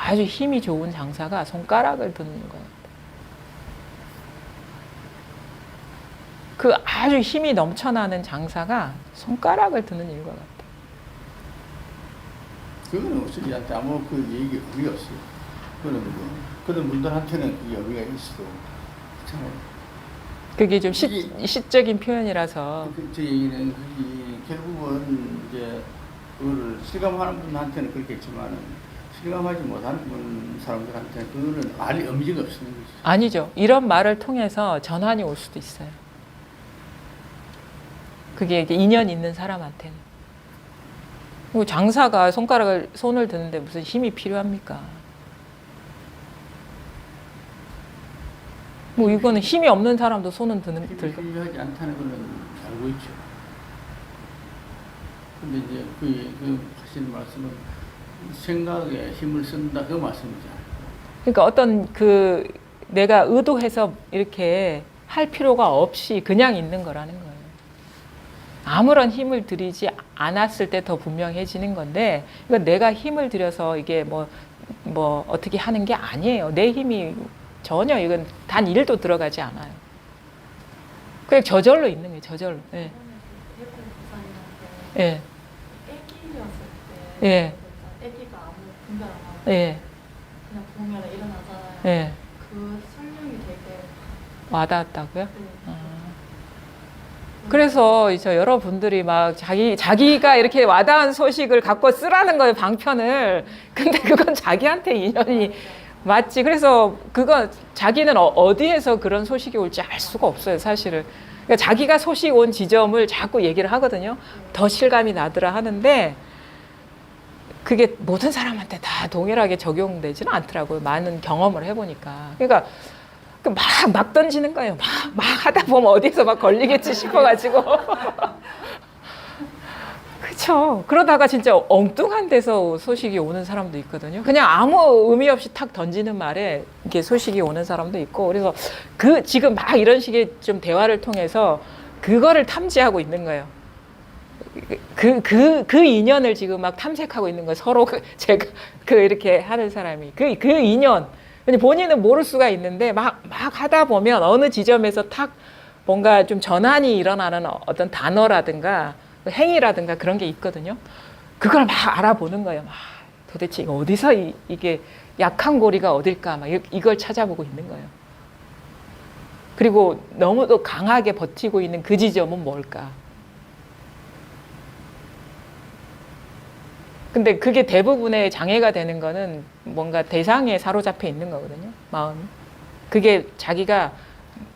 아주 힘이 좋은 장사가 손가락을 드는 일과 같다. 그 아주 힘이 넘쳐나는 장사가 손가락을 드는 일과 같다. 그거는 우리한테 아무 그 얘기 의미가 없어요. 그런 분들한테는 그 의미가 있어도 그렇잖아요. 그게 좀 시적인 표현이라서. 제 얘기는 결국은 이제 그거를 실감하는 분한테는 그렇겠지만 실감하지 못하는 사람들한테는 그거는 말이 의미가 없는 거죠. 아니죠. 이런 말을 통해서 전환이 올 수도 있어요. 그게 인연 있는 사람한테는. 그리고 장사가 손을 드는데 무슨 힘이 필요합니까? 뭐 이거는 힘이 없는 사람도 손은 힘이 필요하지 않다는 거는 알고 있죠. 근데 이제 그 하시는 말씀은 생각에 힘을 쓴다 그 말씀이잖아요. 그러니까 어떤 그 내가 의도해서 이렇게 할 필요가 없이 그냥 있는 거라는 거예요. 아무런 힘을 들이지 않았을 때 더 분명해지는 건데, 이건 내가 힘을 들여서 이게 뭐 어떻게 하는 게 아니에요. 내 힘이 전혀 이건 단 1도 들어가지 않아요. 그냥 저절로 있는 거예요. 저절로. 예. 예. 애기였을 예. 때 애기가 아무 분별 안 하고 예. 그냥 보면 일어나잖아요. 예. 그 설명이 되게 와닿았다고요? 네. 그래서 이제 여러분들이 막 자기가 이렇게 와닿은 소식을 갖고 쓰라는 거예요, 방편을. 근데 그건 자기한테 인연이 맞지. 그래서 그건 자기는 어디에서 그런 소식이 올지 알 수가 없어요, 사실은. 그러니까 자기가 소식 온 지점을 자꾸 얘기를 하거든요. 더 실감이 나더라 하는데 그게 모든 사람한테 다 동일하게 적용되지는 않더라고요. 많은 경험을 해보니까. 그러니까 막 던지는 거예요. 막 하다 보면 어디서 막 걸리겠지 싶어가지고. 그렇죠. 그러다가 진짜 엉뚱한 데서 소식이 오는 사람도 있거든요. 그냥 아무 의미 없이 탁 던지는 말에 이렇게 소식이 오는 사람도 있고. 그래서 지금 막 이런 식의 좀 대화를 통해서 그거를 탐지하고 있는 거예요. 그 인연을 지금 막 탐색하고 있는 거예요. 서로 제가 이렇게 하는 사람이 그 인연. 본인은 모를 수가 있는데 막 하다 보면 어느 지점에서 탁 뭔가 좀 전환이 일어나는 어떤 단어라든가 행위라든가 그런 게 있거든요. 그걸 막 알아보는 거예요. 막 도대체 이거 어디서 이게 약한 고리가 어딜까 막 이걸 찾아보고 있는 거예요. 그리고 너무도 강하게 버티고 있는 그 지점은 뭘까? 근데 그게 대부분의 장애가 되는 거는 뭔가 대상에 사로잡혀 있는 거거든요, 마음이. 그게 자기가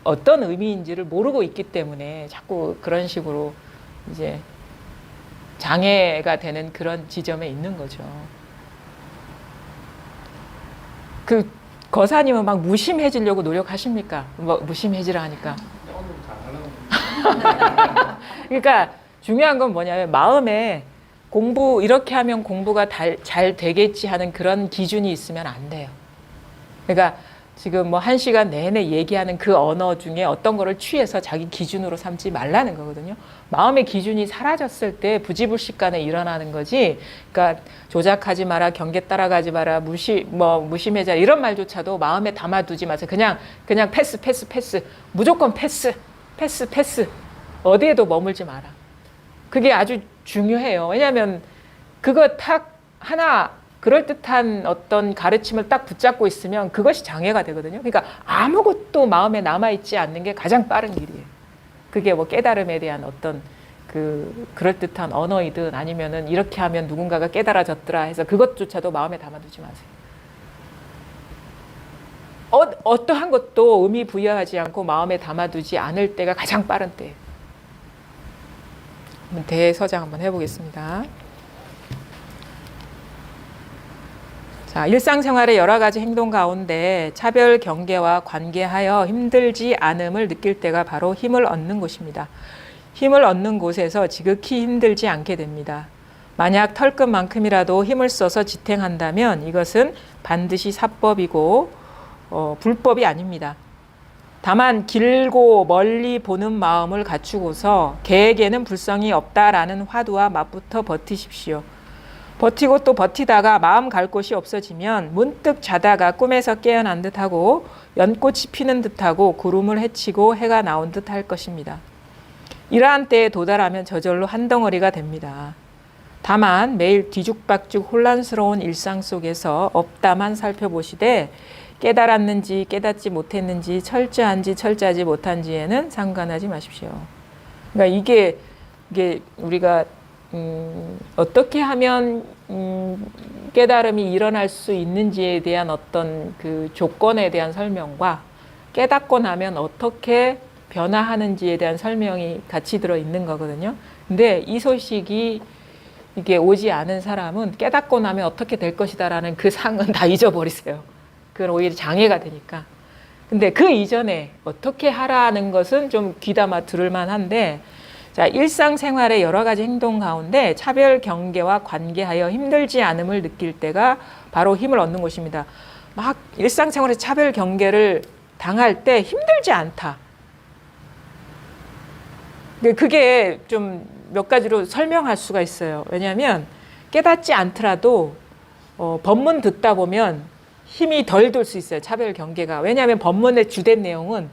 어떤 의미인지를 모르고 있기 때문에 자꾸 그런 식으로 이제 장애가 되는 그런 지점에 있는 거죠. 그 거사님은 막 무심해지려고 노력하십니까? 뭐 무심해지라 하니까. 오늘부터 안 하려고. 그러니까 중요한 건 뭐냐면 마음에 공부 이렇게 하면 공부가 잘 되겠지 하는 그런 기준이 있으면 안 돼요. 그러니까 지금 뭐 1시간 내내 얘기하는 그 언어 중에 어떤 거를 취해서 자기 기준으로 삼지 말라는 거거든요. 마음의 기준이 사라졌을 때 부지불식간에 일어나는 거지. 그러니까 조작하지 마라, 경계 따라가지 마라, 무심해자 이런 말조차도 마음에 담아두지 마세요. 그냥 패스. 무조건 패스. 어디에도 머물지 마라. 그게 아주 중요해요. 왜냐하면 그거 하나 그럴듯한 어떤 가르침을 딱 붙잡고 있으면 그것이 장애가 되거든요. 그러니까 아무것도 마음에 남아있지 않는 게 가장 빠른 길이에요. 그게 뭐 깨달음에 대한 어떤 그럴듯한 언어이든 아니면은 이렇게 하면 누군가가 깨달아졌더라 해서 그것조차도 마음에 담아두지 마세요. 어떠한 것도 의미 부여하지 않고 마음에 담아두지 않을 때가 가장 빠른 때예요. 대서장 한번 해보겠습니다. 자, 일상생활의 여러 가지 행동 가운데 차별 경계와 관계하여 힘들지 않음을 느낄 때가 바로 힘을 얻는 곳입니다. 힘을 얻는 곳에서 지극히 힘들지 않게 됩니다. 만약 털끝만큼이라도 힘을 써서 지탱한다면 이것은 반드시 사법이고 불법이 아닙니다. 다만 길고 멀리 보는 마음을 갖추고서 개에게는 불성이 없다라는 화두와 맞붙어 버티십시오. 버티고 또 버티다가 마음 갈 곳이 없어지면 문득 자다가 꿈에서 깨어난 듯하고 연꽃이 피는 듯하고 구름을 헤치고 해가 나온 듯 할 것입니다. 이러한 때에 도달하면 저절로 한 덩어리가 됩니다. 다만 매일 뒤죽박죽 혼란스러운 일상 속에서 업다만 살펴보시되 깨달았는지 깨닫지 못했는지 철저한지 철저하지 못한지에는 상관하지 마십시오. 그러니까 이게 우리가 어떻게 하면 깨달음이 일어날 수 있는지에 대한 어떤 그 조건에 대한 설명과 깨닫고 나면 어떻게 변화하는지에 대한 설명이 같이 들어 있는 거거든요. 근데 이 소식이 이게 오지 않은 사람은 깨닫고 나면 어떻게 될 것이다라는 그 상은 다 잊어버리세요. 그건 오히려 장애가 되니까. 근데 그 이전에 어떻게 하라는 것은 좀 귀담아 들을 만한데, 자, 일상생활의 여러 가지 행동 가운데 차별 경계와 관계하여 힘들지 않음을 느낄 때가 바로 힘을 얻는 것입니다. 막 일상생활의 차별 경계를 당할 때 힘들지 않다. 그게 좀 몇 가지로 설명할 수가 있어요. 왜냐하면 깨닫지 않더라도 법문 듣다 보면 힘이 덜 들 수 있어요. 차별 경계가. 왜냐하면 법문의 주된 내용은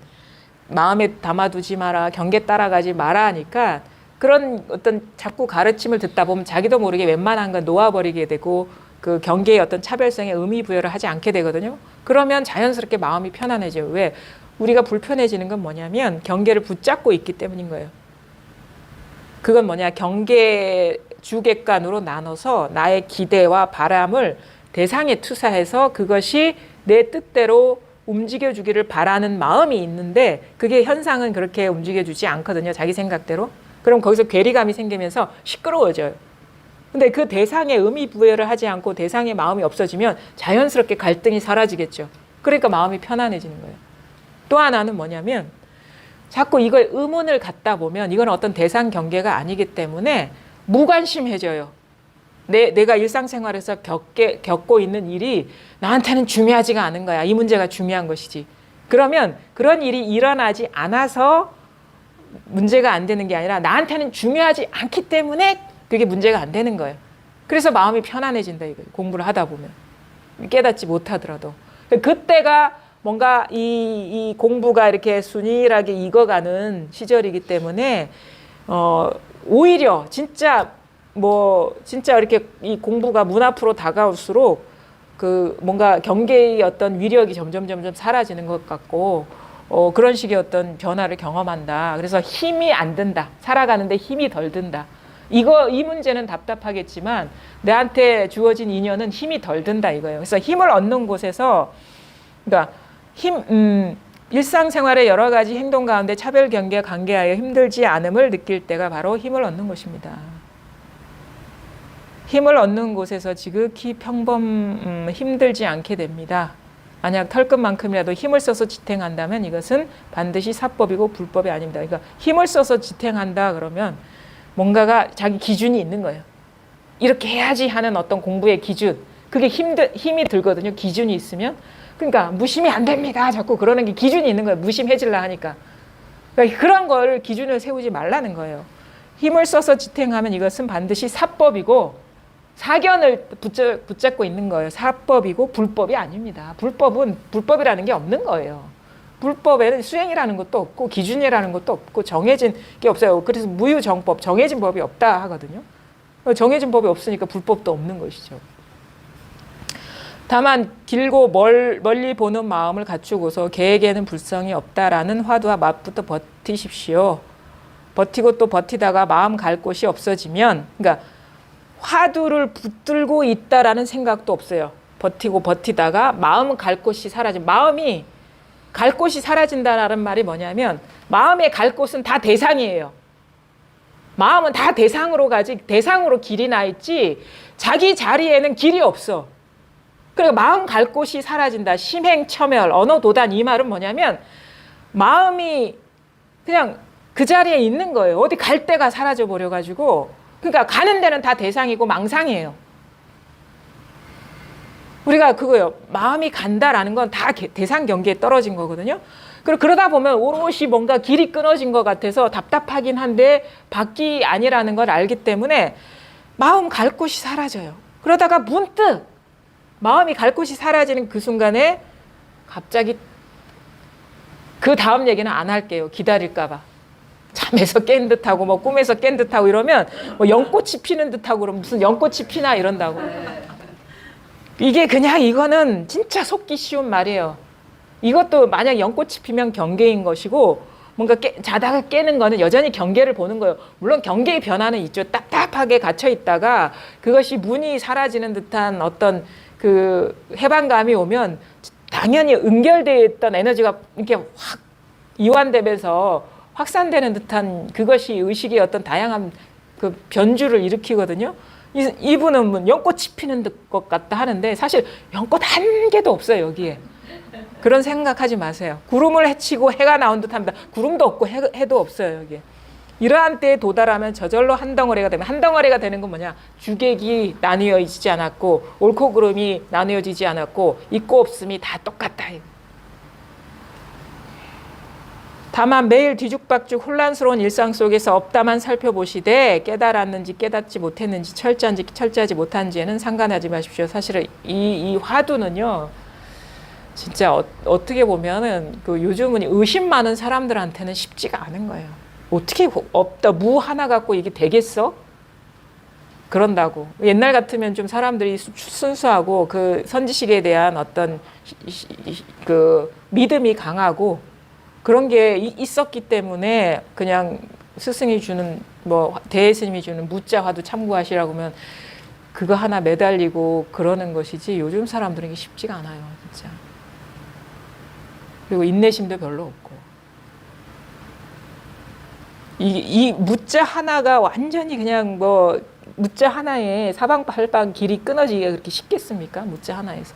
마음에 담아두지 마라, 경계 따라가지 마라 하니까 그런 어떤 자꾸 가르침을 듣다 보면 자기도 모르게 웬만한 건 놓아버리게 되고 그 경계의 어떤 차별성에 의미 부여를 하지 않게 되거든요. 그러면 자연스럽게 마음이 편안해져요. 왜? 우리가 불편해지는 건 뭐냐면 경계를 붙잡고 있기 때문인 거예요. 그건 뭐냐? 경계 주객관으로 나눠서 나의 기대와 바람을 대상에 투사해서 그것이 내 뜻대로 움직여주기를 바라는 마음이 있는데 그게 현상은 그렇게 움직여주지 않거든요. 자기 생각대로. 그럼 거기서 괴리감이 생기면서 시끄러워져요. 근데 그 대상에 의미 부여를 하지 않고 대상의 마음이 없어지면 자연스럽게 갈등이 사라지겠죠. 그러니까 마음이 편안해지는 거예요. 또 하나는 뭐냐면 자꾸 이걸 의문을 갖다 보면 이건 어떤 대상 경계가 아니기 때문에 무관심해져요. 내가 일상생활에서 겪고 있는 일이 나한테는 중요하지가 않은 거야. 이 문제가 중요한 것이지. 그러면 그런 일이 일어나지 않아서 문제가 안 되는 게 아니라 나한테는 중요하지 않기 때문에 그게 문제가 안 되는 거예요. 그래서 마음이 편안해진다 이거예요. 공부를 하다 보면. 깨닫지 못하더라도. 그때가 뭔가 이 공부가 이렇게 순일하게 익어가는 시절이기 때문에 오히려 진짜 이렇게 이 공부가 문 앞으로 다가올수록 그 뭔가 경계의 어떤 위력이 점점 사라지는 것 같고 그런 식의 어떤 변화를 경험한다. 그래서 힘이 안 든다. 살아가는데 힘이 덜 든다. 이 문제는 답답하겠지만 내한테 주어진 인연은 힘이 덜 든다 이거예요. 그래서 힘을 얻는 곳에서 그러니까 일상생활의 여러 가지 행동 가운데 차별 경계에 관계하여 힘들지 않음을 느낄 때가 바로 힘을 얻는 것입니다. 힘을 얻는 곳에서 지극히 힘들지 않게 됩니다. 만약 털끝만큼이라도 힘을 써서 지탱한다면 이것은 반드시 사법이고 불법이 아닙니다. 그러니까 힘을 써서 지탱한다 그러면 뭔가가 자기 기준이 있는 거예요. 이렇게 해야지 하는 어떤 공부의 기준. 그게 힘이 들거든요. 기준이 있으면. 그러니까 무심이 안 됩니다. 자꾸 그러는 게 기준이 있는 거예요. 무심해질라 하니까. 그러니까 그런 걸 기준을 세우지 말라는 거예요. 힘을 써서 지탱하면 이것은 반드시 사법이고 사견을 붙잡고 있는 거예요. 사법이고 불법이 아닙니다. 불법은 불법이라는 게 없는 거예요. 불법에는 수행이라는 것도 없고 기준이라는 것도 없고 정해진 게 없어요. 그래서 무유정법, 정해진 법이 없다 하거든요. 정해진 법이 없으니까 불법도 없는 것이죠. 다만 길고 멀리 보는 마음을 갖추고서 계획에는 불성이 없다라는 화두와 맞붙어 버티십시오. 버티고 또 버티다가 마음 갈 곳이 없어지면, 그러니까 화두를 붙들고 있다라는 생각도 없어요. 버티고 버티다가 마음은 갈 곳이 사라진, 마음이 갈 곳이 사라진다라는 말이 뭐냐면 마음의 갈 곳은 다 대상이에요. 마음은 다 대상으로 가지, 대상으로 길이 나 있지 자기 자리에는 길이 없어. 그러니까 마음 갈 곳이 사라진다. 심행처멸, 언어도단, 이 말은 뭐냐면 마음이 그냥 그 자리에 있는 거예요. 어디 갈 데가 사라져 버려가지고. 그러니까 가는 데는 다 대상이고 망상이에요. 우리가 그거요. 마음이 간다라는 건 다 대상 경계에 떨어진 거거든요. 그러다 보면 오롯이 뭔가 길이 끊어진 것 같아서 답답하긴 한데 밖이 아니라는 걸 알기 때문에 마음 갈 곳이 사라져요. 그러다가 문득 마음이 갈 곳이 사라지는 그 순간에 갑자기 그 다음 얘기는 안 할게요. 기다릴까 봐. 잠에서 깬 듯하고 뭐 꿈에서 깬 듯하고 이러면 뭐 연꽃이 피는 듯하고 그러면 무슨 연꽃이 피나 이런다고. 이게 그냥 이거는 진짜 속기 쉬운 말이에요. 이것도 만약 연꽃이 피면 경계인 것이고 뭔가 자다가 깨는 거는 여전히 경계를 보는 거예요. 물론 경계의 변화는 있죠. 답답하게 갇혀 있다가 그것이 문이 사라지는 듯한 어떤 그 해방감이 오면 당연히 응결되어 있던 에너지가 이렇게 확 이완되면서 확산되는 듯한 그것이 의식의 어떤 다양한 그 변주를 일으키거든요. 이분은 뭐 연꽃이 피는 것 같다 하는데 사실 연꽃 한 개도 없어요 여기에. 그런 생각하지 마세요. 구름을 헤치고 해가 나온 듯합니다. 구름도 없고 해도 없어요 여기에. 이러한 때에 도달하면 저절로 한 덩어리가 되면, 한 덩어리가 되는 건 뭐냐? 주객이 나뉘어지지 않았고 옳고 그름이 나뉘어지지 않았고 있고 없음이 다 똑같다. 다만 매일 뒤죽박죽 혼란스러운 일상 속에서 없다만 살펴보시되 깨달았는지 깨닫지 못했는지 철저한지 철저하지 못한지에는 상관하지 마십시오. 사실은 이 화두는요. 진짜 어떻게 보면은 그 요즘은 의심 많은 사람들한테는 쉽지가 않은 거예요. 어떻게 없다 무 하나 갖고 이게 되겠어? 그런다고. 옛날 같으면 좀 사람들이 순수하고 그 선지식에 대한 어떤 그 믿음이 강하고 그런 게 있었기 때문에 그냥 스승이 주는 뭐 대스님이 주는 무자 화두 참고하시라고 하면 그거 하나 매달리고 그러는 것이지 요즘 사람들은 이게 쉽지가 않아요, 진짜. 그리고 인내심도 별로 없고. 이 무자 하나가 완전히 그냥 뭐 무자 하나에 사방팔방 길이 끊어지기가 그렇게 쉽겠습니까? 무자 하나에서.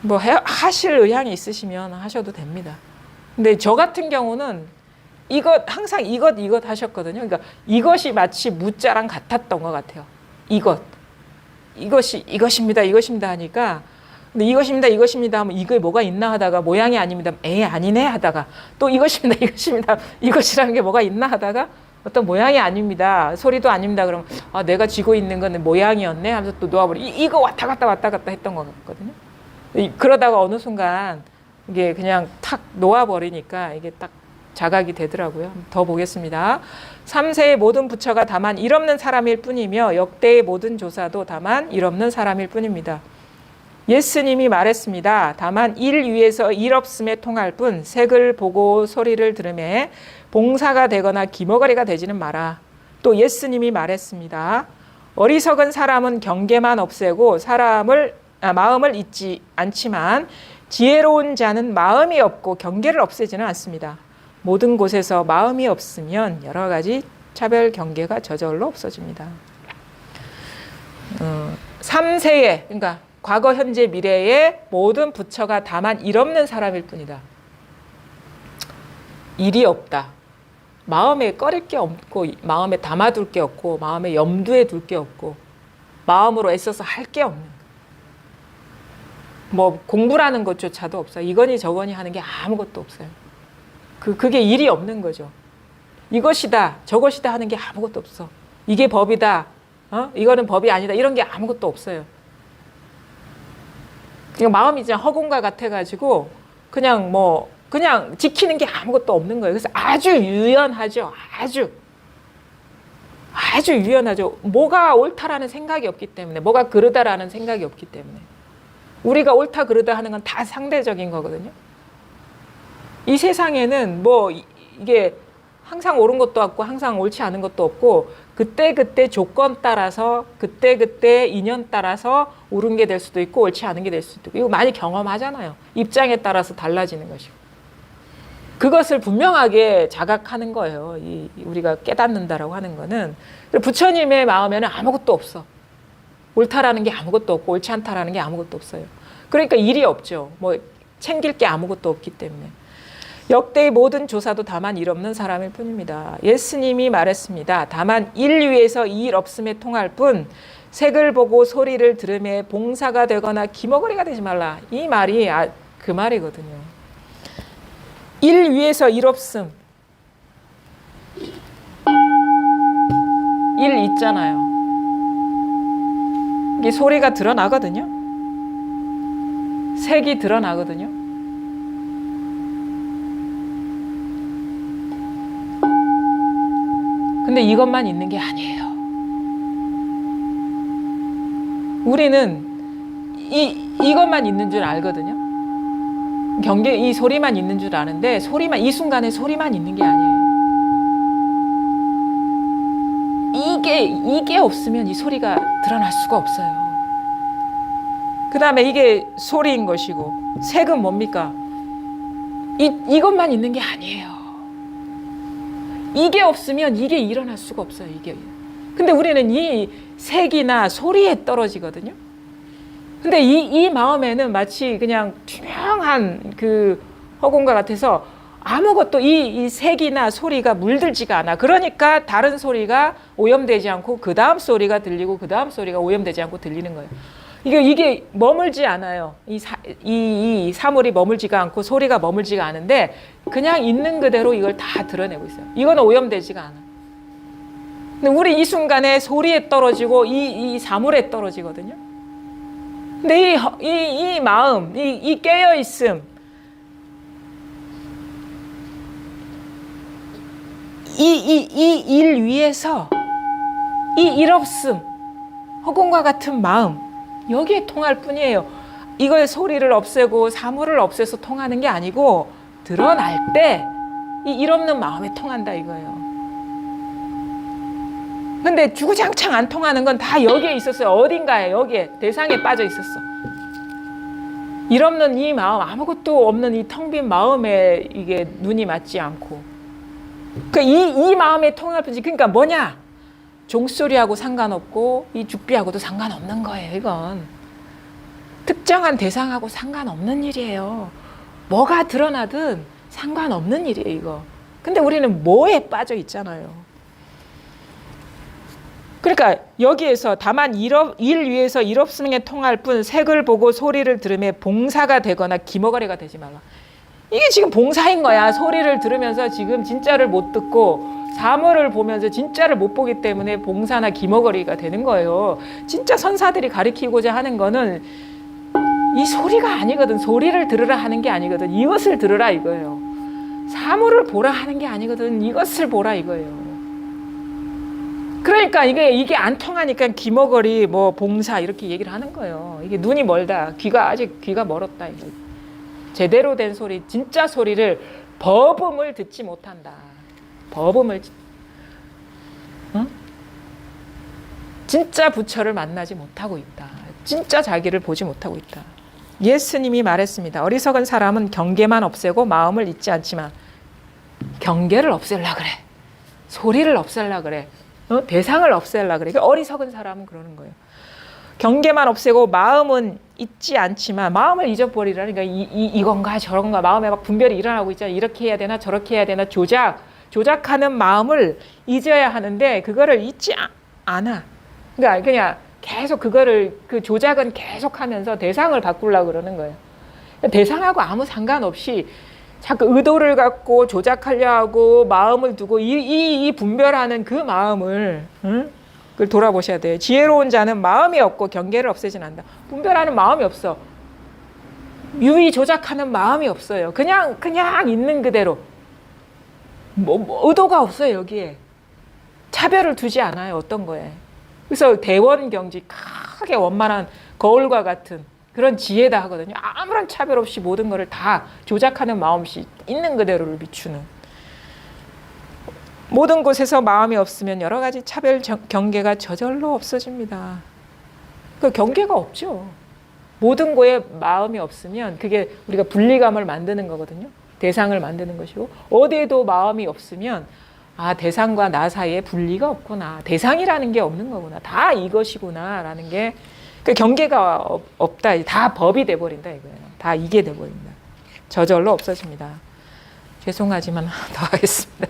뭐 하실 의향이 있으시면 하셔도 됩니다. 근데 저 같은 경우는 항상 이것 하셨거든요. 그러니까 이것이 마치 무자랑 같았던 것 같아요. 이것입니다 하니까 근데 이것입니다 하면 이게 뭐가 있나 하다가 모양이 아닙니다. 아니네 하다가 또 이것입니다 이것이라는 게 뭐가 있나 하다가 어떤 모양이 아닙니다. 소리도 아닙니다. 그러면 내가 쥐고 있는 건 모양이었네 하면서 또 놓아버리고 이거 왔다 갔다 했던 것 같거든요. 그러다가 어느 순간 이게 그냥 탁 놓아버리니까 이게 딱 자각이 되더라고요. 더 보겠습니다. 3세의 모든 부처가 다만 일 없는 사람일 뿐이며 역대의 모든 조사도 다만 일 없는 사람일 뿐입니다. 예스님이 말했습니다. 다만 일 위에서 일 없음에 통할 뿐 색을 보고 소리를 들음에 봉사가 되거나 기머거리가 되지는 마라. 또 예스님이 말했습니다. 어리석은 사람은 경계만 없애고 마음을 잊지 않지만 지혜로운 자는 마음이 없고 경계를 없애지는 않습니다. 모든 곳에서 마음이 없으면 여러 가지 차별 경계가 저절로 없어집니다. 3세에 그러니까 과거, 현재, 미래의 모든 부처가 다만 일 없는 사람일 뿐이다. 일이 없다. 마음에 꺼릴 게 없고 마음에 담아둘 게 없고 마음에 염두에 둘 게 없고 마음으로 애써서 할 게 없는 뭐 공부라는 것조차도 없어요. 이거니 저거니 하는 게 아무것도 없어요. 그게 일이 없는 거죠. 이것이다 저것이다 하는 게 아무것도 없어. 이게 법이다 이거는 법이 아니다 이런 게 아무것도 없어요. 그냥 마음이 그냥 허공과 같아가지고 그냥 지키는 게 아무것도 없는 거예요. 그래서 아주 유연하죠. 아주 유연하죠. 뭐가 옳다라는 생각이 없기 때문에 뭐가 그르다라는 생각이 없기 때문에 우리가 옳다 그르다 하는 건 다 상대적인 거거든요. 이 세상에는 뭐 이게 항상 옳은 것도 없고 항상 옳지 않은 것도 없고 그때 조건 따라서 그때 인연 따라서 옳은 게 될 수도 있고 옳지 않은 게 될 수도 있고 이거 많이 경험하잖아요. 입장에 따라서 달라지는 것이고 그것을 분명하게 자각하는 거예요. 우리가 깨닫는다라고 하는 거는 부처님의 마음에는 아무것도 없어. 옳다라는 게 아무것도 없고 옳지 않다라는 게 아무것도 없어요. 그러니까 일이 없죠. 뭐 챙길 게 아무것도 없기 때문에. 역대의 모든 조사도 다만 일 없는 사람일 뿐입니다. 예스님이 말했습니다. 다만 일 위에서 일 없음에 통할 뿐 색을 보고 소리를 들음에 봉사가 되거나 기머거리가 되지 말라. 이 말이 그 말이거든요. 일 위에서 일 없음. 일 있잖아요. 이게 소리가 드러나거든요. 색이 드러나거든요. 근데 이것만 있는 게 아니에요. 우리는 이것만 있는 줄 알거든요. 이 소리만 있는 줄 아는데 이 순간에 소리만 있는 게 아니에요. 이게 없으면 이 소리가 드러날 수가 없어요. 그 다음에 이게 소리인 것이고 색은 뭡니까? 이것만 있는 게 아니에요. 이게 없으면 이게 일어날 수가 없어요. 근데 우리는 이 색이나 소리에 떨어지거든요. 근데 이 마음에는 마치 그냥 투명한 그 허공과 같아서 아무것도 이 색이나 소리가 물들지가 않아. 그러니까 다른 소리가 오염되지 않고 그 다음 소리가 들리고 그 다음 소리가 오염되지 않고 들리는 거예요. 이게 머물지 않아요. 이 사물이 머물지가 않고 소리가 머물지가 않은데 그냥 있는 그대로 이걸 다 드러내고 있어요. 이거는 오염되지가 않아. 근데 우리 이 순간에 소리에 떨어지고 이 사물에 떨어지거든요. 근데 이 마음, 이 깨어있음, 이 일 위에서 이 일없음, 허공과 같은 마음, 여기에 통할 뿐이에요. 이걸 소리를 없애고 사물을 없애서 통하는 게 아니고 드러날 때 이 일없는 마음에 통한다 이거예요. 근데 주구장창 안 통하는 건 다 여기에 있었어요. 어딘가에 여기에 대상에 빠져 있었어. 일없는 이 마음, 아무것도 없는 이 텅 빈 마음에 이게 눈이 맞지 않고, 그러니까 이 마음에 통할 뿐이지. 그러니까 뭐냐? 종소리하고 상관없고 이 죽비하고도 상관없는 거예요. 이건 특정한 대상하고 상관없는 일이에요. 뭐가 드러나든 상관없는 일이에요. 이거. 근데 우리는 뭐에 빠져 있잖아요. 그러니까 여기에서 다만 일 위해서 일없음에 통할 뿐 색을 보고 소리를 들으며 봉사가 되거나 기머거리가 되지 말라. 이게 지금 봉사인 거야. 소리를 들으면서 지금 진짜를 못 듣고 사물을 보면서 진짜를 못 보기 때문에 봉사나 기머거리가 되는 거예요. 진짜 선사들이 가르치고자 하는 거는 이 소리가 아니거든. 소리를 들으라 하는 게 아니거든. 이것을 들으라 이거예요. 사물을 보라 하는 게 아니거든. 이것을 보라 이거예요. 그러니까 이게 안 통하니까 기머거리 뭐 봉사 이렇게 얘기를 하는 거예요. 이게 눈이 멀다. 아직 귀가 멀었다. 이거. 제대로 된 소리, 진짜 소리를 법음을 듣지 못한다. 법음을 응? 진짜 부처를 만나지 못하고 있다. 진짜 자기를 보지 못하고 있다. 예수님이 말했습니다. 어리석은 사람은 경계만 없애고 마음을 잊지 않지만 경계를 없애려 그래. 소리를 없애려 그래. 대상을 없애려 그래. 그러니까 어리석은 사람은 그러는 거예요. 경계만 없애고 마음은 잊지 않지만 마음을 잊어버리라니까 이건가 저건가 마음에 막 분별이 일어나고 있잖아요. 이렇게 해야 되나 저렇게 해야 되나 조작하는 마음을 잊어야 하는데 그거를 잊지 않아. 그러니까 그냥 계속 그거를 그 조작은 계속하면서 대상을 바꾸려고 그러는 거예요. 대상하고 아무 상관없이 자꾸 의도를 갖고 조작하려 하고 마음을 두고 이 분별하는 그 마음을 그걸 돌아보셔야 돼요. 지혜로운 자는 마음이 없고 경계를 없애진 않는다. 분별하는 마음이 없어. 유의 조작하는 마음이 없어요. 그냥 있는 그대로. 뭐 의도가 없어요. 여기에. 차별을 두지 않아요. 어떤 거에. 그래서 대원경지 크게 원만한 거울과 같은 그런 지혜다 하거든요. 아무런 차별 없이 모든 것을 다 조작하는 마음 없이 있는 그대로를 비추는. 모든 곳에서 마음이 없으면 여러 가지 차별 경계가 저절로 없어집니다. 그 경계가 없죠. 모든 거에 마음이 없으면 그게 우리가 분리감을 만드는 거거든요. 대상을 만드는 것이고 어디에도 마음이 없으면 대상과 나 사이에 분리가 없구나. 대상이라는 게 없는 거구나. 다 이것이구나 라는 게 그 경계가 없다. 다 법이 돼버린다 이거예요. 다 이게 돼버린다. 저절로 없어집니다. 죄송하지만 더 하겠습니다.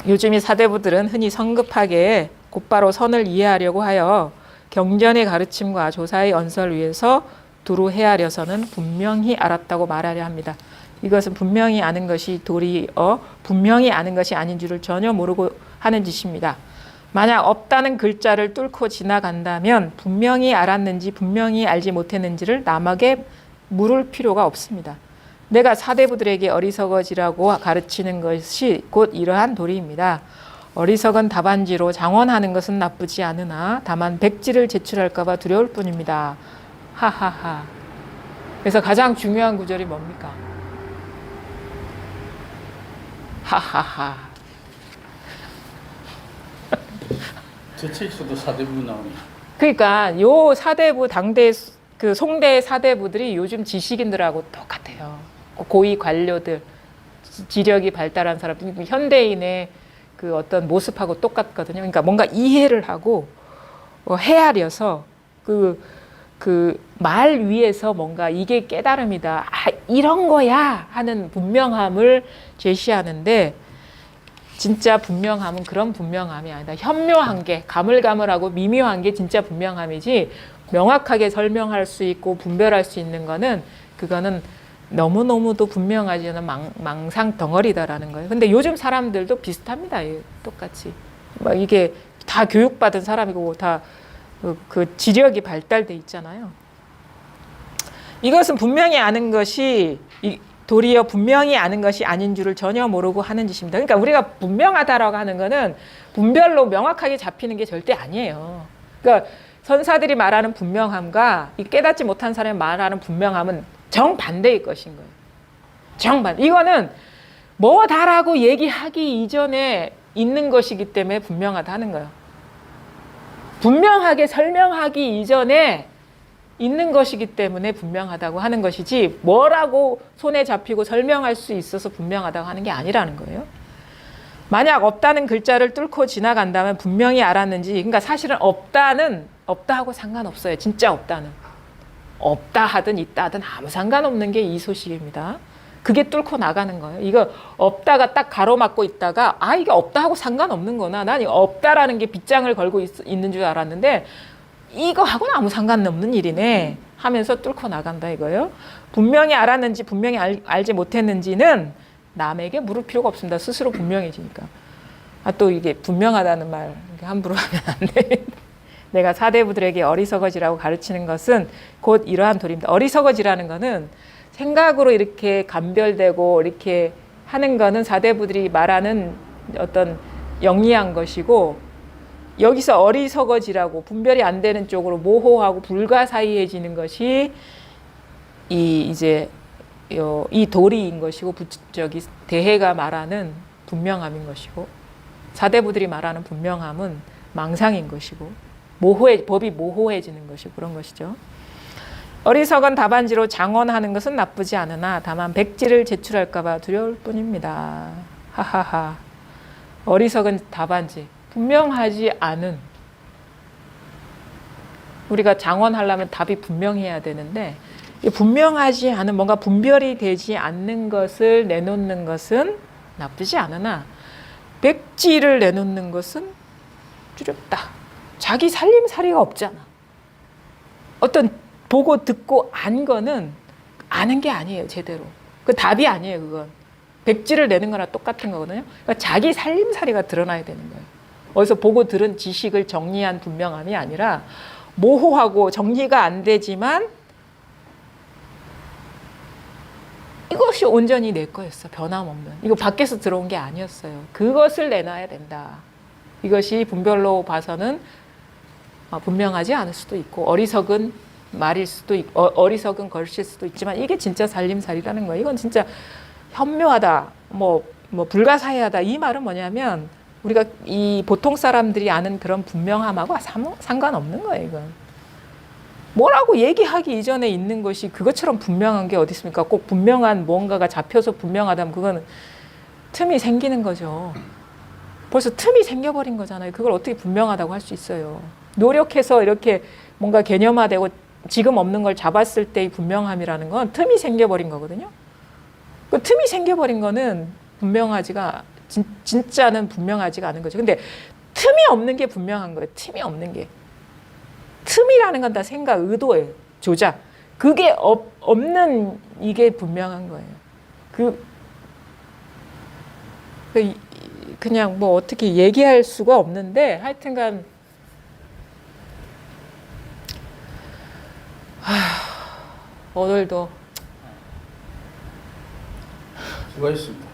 요즘 이 사대부들은 흔히 성급하게 곧바로 선을 이해하려고 하여 경전의 가르침과 조사의 언설 위에서 두루 헤아려서는 분명히 알았다고 말하려 합니다. 이것은 분명히 아는 것이 도리어 분명히 아는 것이 아닌 줄을 전혀 모르고 하는 짓입니다. 만약 없다는 글자를 뚫고 지나간다면 분명히 알았는지 분명히 알지 못했는지를 남에게 물을 필요가 없습니다. 내가 사대부들에게 어리석어지라고 가르치는 것이 곧 이러한 도리입니다. 어리석은 답안지로 장원하는 것은 나쁘지 않으나 다만 백지를 제출할까 봐 두려울 뿐입니다. 하하하. 그래서 가장 중요한 구절이 뭡니까? 하하하. 저 책에서도 사대부 나오네. 그러니까 요 사대부 당대 그 송대 사대부들이 요즘 지식인들하고 똑같아요. 고위 관료들, 지력이 발달한 사람들, 현대인의 그 어떤 모습하고 똑같거든요. 그러니까 뭔가 이해를 하고 헤아려서 그 말 위에서 뭔가 이게 깨달음이다. 아, 이런 거야 하는 분명함을 제시하는데 진짜 분명함은 그런 분명함이 아니다. 현묘한 게 가물가물하고 미묘한 게 진짜 분명함이지 명확하게 설명할 수 있고 분별할 수 있는 거는 그거는 너무너무도 분명하지 않은 망상 덩어리다라는 거예요. 근데 요즘 사람들도 비슷합니다. 똑같이. 막 이게 다 교육받은 사람이고 다 그 지력이 발달돼 있잖아요. 이것은 분명히 아는 것이 도리어 분명히 아는 것이 아닌 줄을 전혀 모르고 하는 짓입니다. 그러니까 우리가 분명하다라고 하는 거는 분별로 명확하게 잡히는 게 절대 아니에요. 그러니까 선사들이 말하는 분명함과 이 깨닫지 못한 사람이 말하는 분명함은 정반대의 것인 거예요. 정반. 이거는 뭐다라고 얘기하기 이전에 있는 것이기 때문에 분명하다 하는 거예요. 분명하게 설명하기 이전에 있는 것이기 때문에 분명하다고 하는 것이지 뭐라고 손에 잡히고 설명할 수 있어서 분명하다고 하는 게 아니라는 거예요. 만약 없다는 글자를 뚫고 지나간다면 분명히 알았는지, 그러니까 사실은 없다는 없다하고 상관없어요. 진짜 없다는. 없다 하든 있다 하든 아무 상관없는 게 이 소식입니다. 그게 뚫고 나가는 거예요. 이거 없다가 딱 가로막고 있다가 아 이게 없다하고 상관없는 거나 난 이거 없다라는 게 빗장을 걸고 있는 줄 알았는데 이거하고는 아무 상관없는 일이네 하면서 뚫고 나간다 이거예요. 분명히 알았는지 분명히 알지 못했는지는 남에게 물을 필요가 없습니다. 스스로 분명해지니까. 아, 또 이게 분명하다는 말 함부로 하면 안 돼. 내가 사대부들에게 어리석어지라고 가르치는 것은 곧 이러한 도리입니다. 어리석어지라는 거는 생각으로 이렇게 감별되고 이렇게 하는 거는 사대부들이 말하는 어떤 영리한 것이고, 여기서 어리석어지라고 분별이 안 되는 쪽으로 모호하고 불가사의해지는 것이 이제 이 도리인 것이고, 저기 대해가 말하는 분명함인 것이고, 사대부들이 말하는 분명함은 망상인 것이고, 법이 모호해지는 것이고 그런 것이죠. 어리석은 답안지로 장언하는 것은 나쁘지 않으나 다만 백지를 제출할까 봐 두려울 뿐입니다. 하하하. 어리석은 답안지. 분명하지 않은, 우리가 장언하려면 답이 분명해야 되는데 분명하지 않은 뭔가 분별이 되지 않는 것을 내놓는 것은 나쁘지 않으나 백지를 내놓는 것은 두렵다. 자기 살림살이가 없잖아. 어떤 보고 듣고 안 거는 아는 게 아니에요. 제대로. 그 답이 아니에요. 그건. 백지를 내는 거나 똑같은 거거든요. 그러니까 자기 살림살이가 드러나야 되는 거예요. 어디서 보고 들은 지식을 정리한 분명함이 아니라 모호하고 정리가 안 되지만 이것이 온전히 내 거였어. 변함없는. 이거 밖에서 들어온 게 아니었어요. 그것을 내놔야 된다. 이것이 분별로 봐서는 분명하지 않을 수도 있고 어리석은 말일 수도 있고 어리석은 걸칠 수도 있지만 이게 진짜 살림살이라는 거예요. 이건 진짜 현묘하다, 뭐 불가사의하다. 이 말은 뭐냐면 우리가 이 보통 사람들이 아는 그런 분명함하고 상관없는 거예요. 이건 뭐라고 얘기하기 이전에 있는 것이 그것처럼 분명한 게 어디 있습니까? 꼭 분명한 뭔가가 잡혀서 분명하다면 그거는 틈이 생기는 거죠. 벌써 틈이 생겨버린 거잖아요. 그걸 어떻게 분명하다고 할 수 있어요? 노력해서 이렇게 뭔가 개념화되고 지금 없는 걸 잡았을 때의 분명함이라는 건 틈이 생겨버린 거거든요. 그 틈이 생겨버린 거는 분명하지가 진짜는 분명하지가 않은 거죠. 근데 틈이 없는 게 분명한 거예요. 틈이 없는 게. 틈이라는 건 다 생각, 의도예요. 조작. 그게 없는 이게 분명한 거예요. 그냥 뭐 어떻게 얘기할 수가 없는데 하여튼간 오늘도 수고하셨습니다.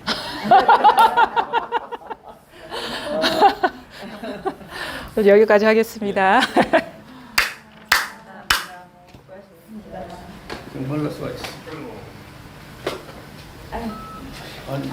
여기까지 하겠습니다. 정말로 수고하셨습니다. 아니.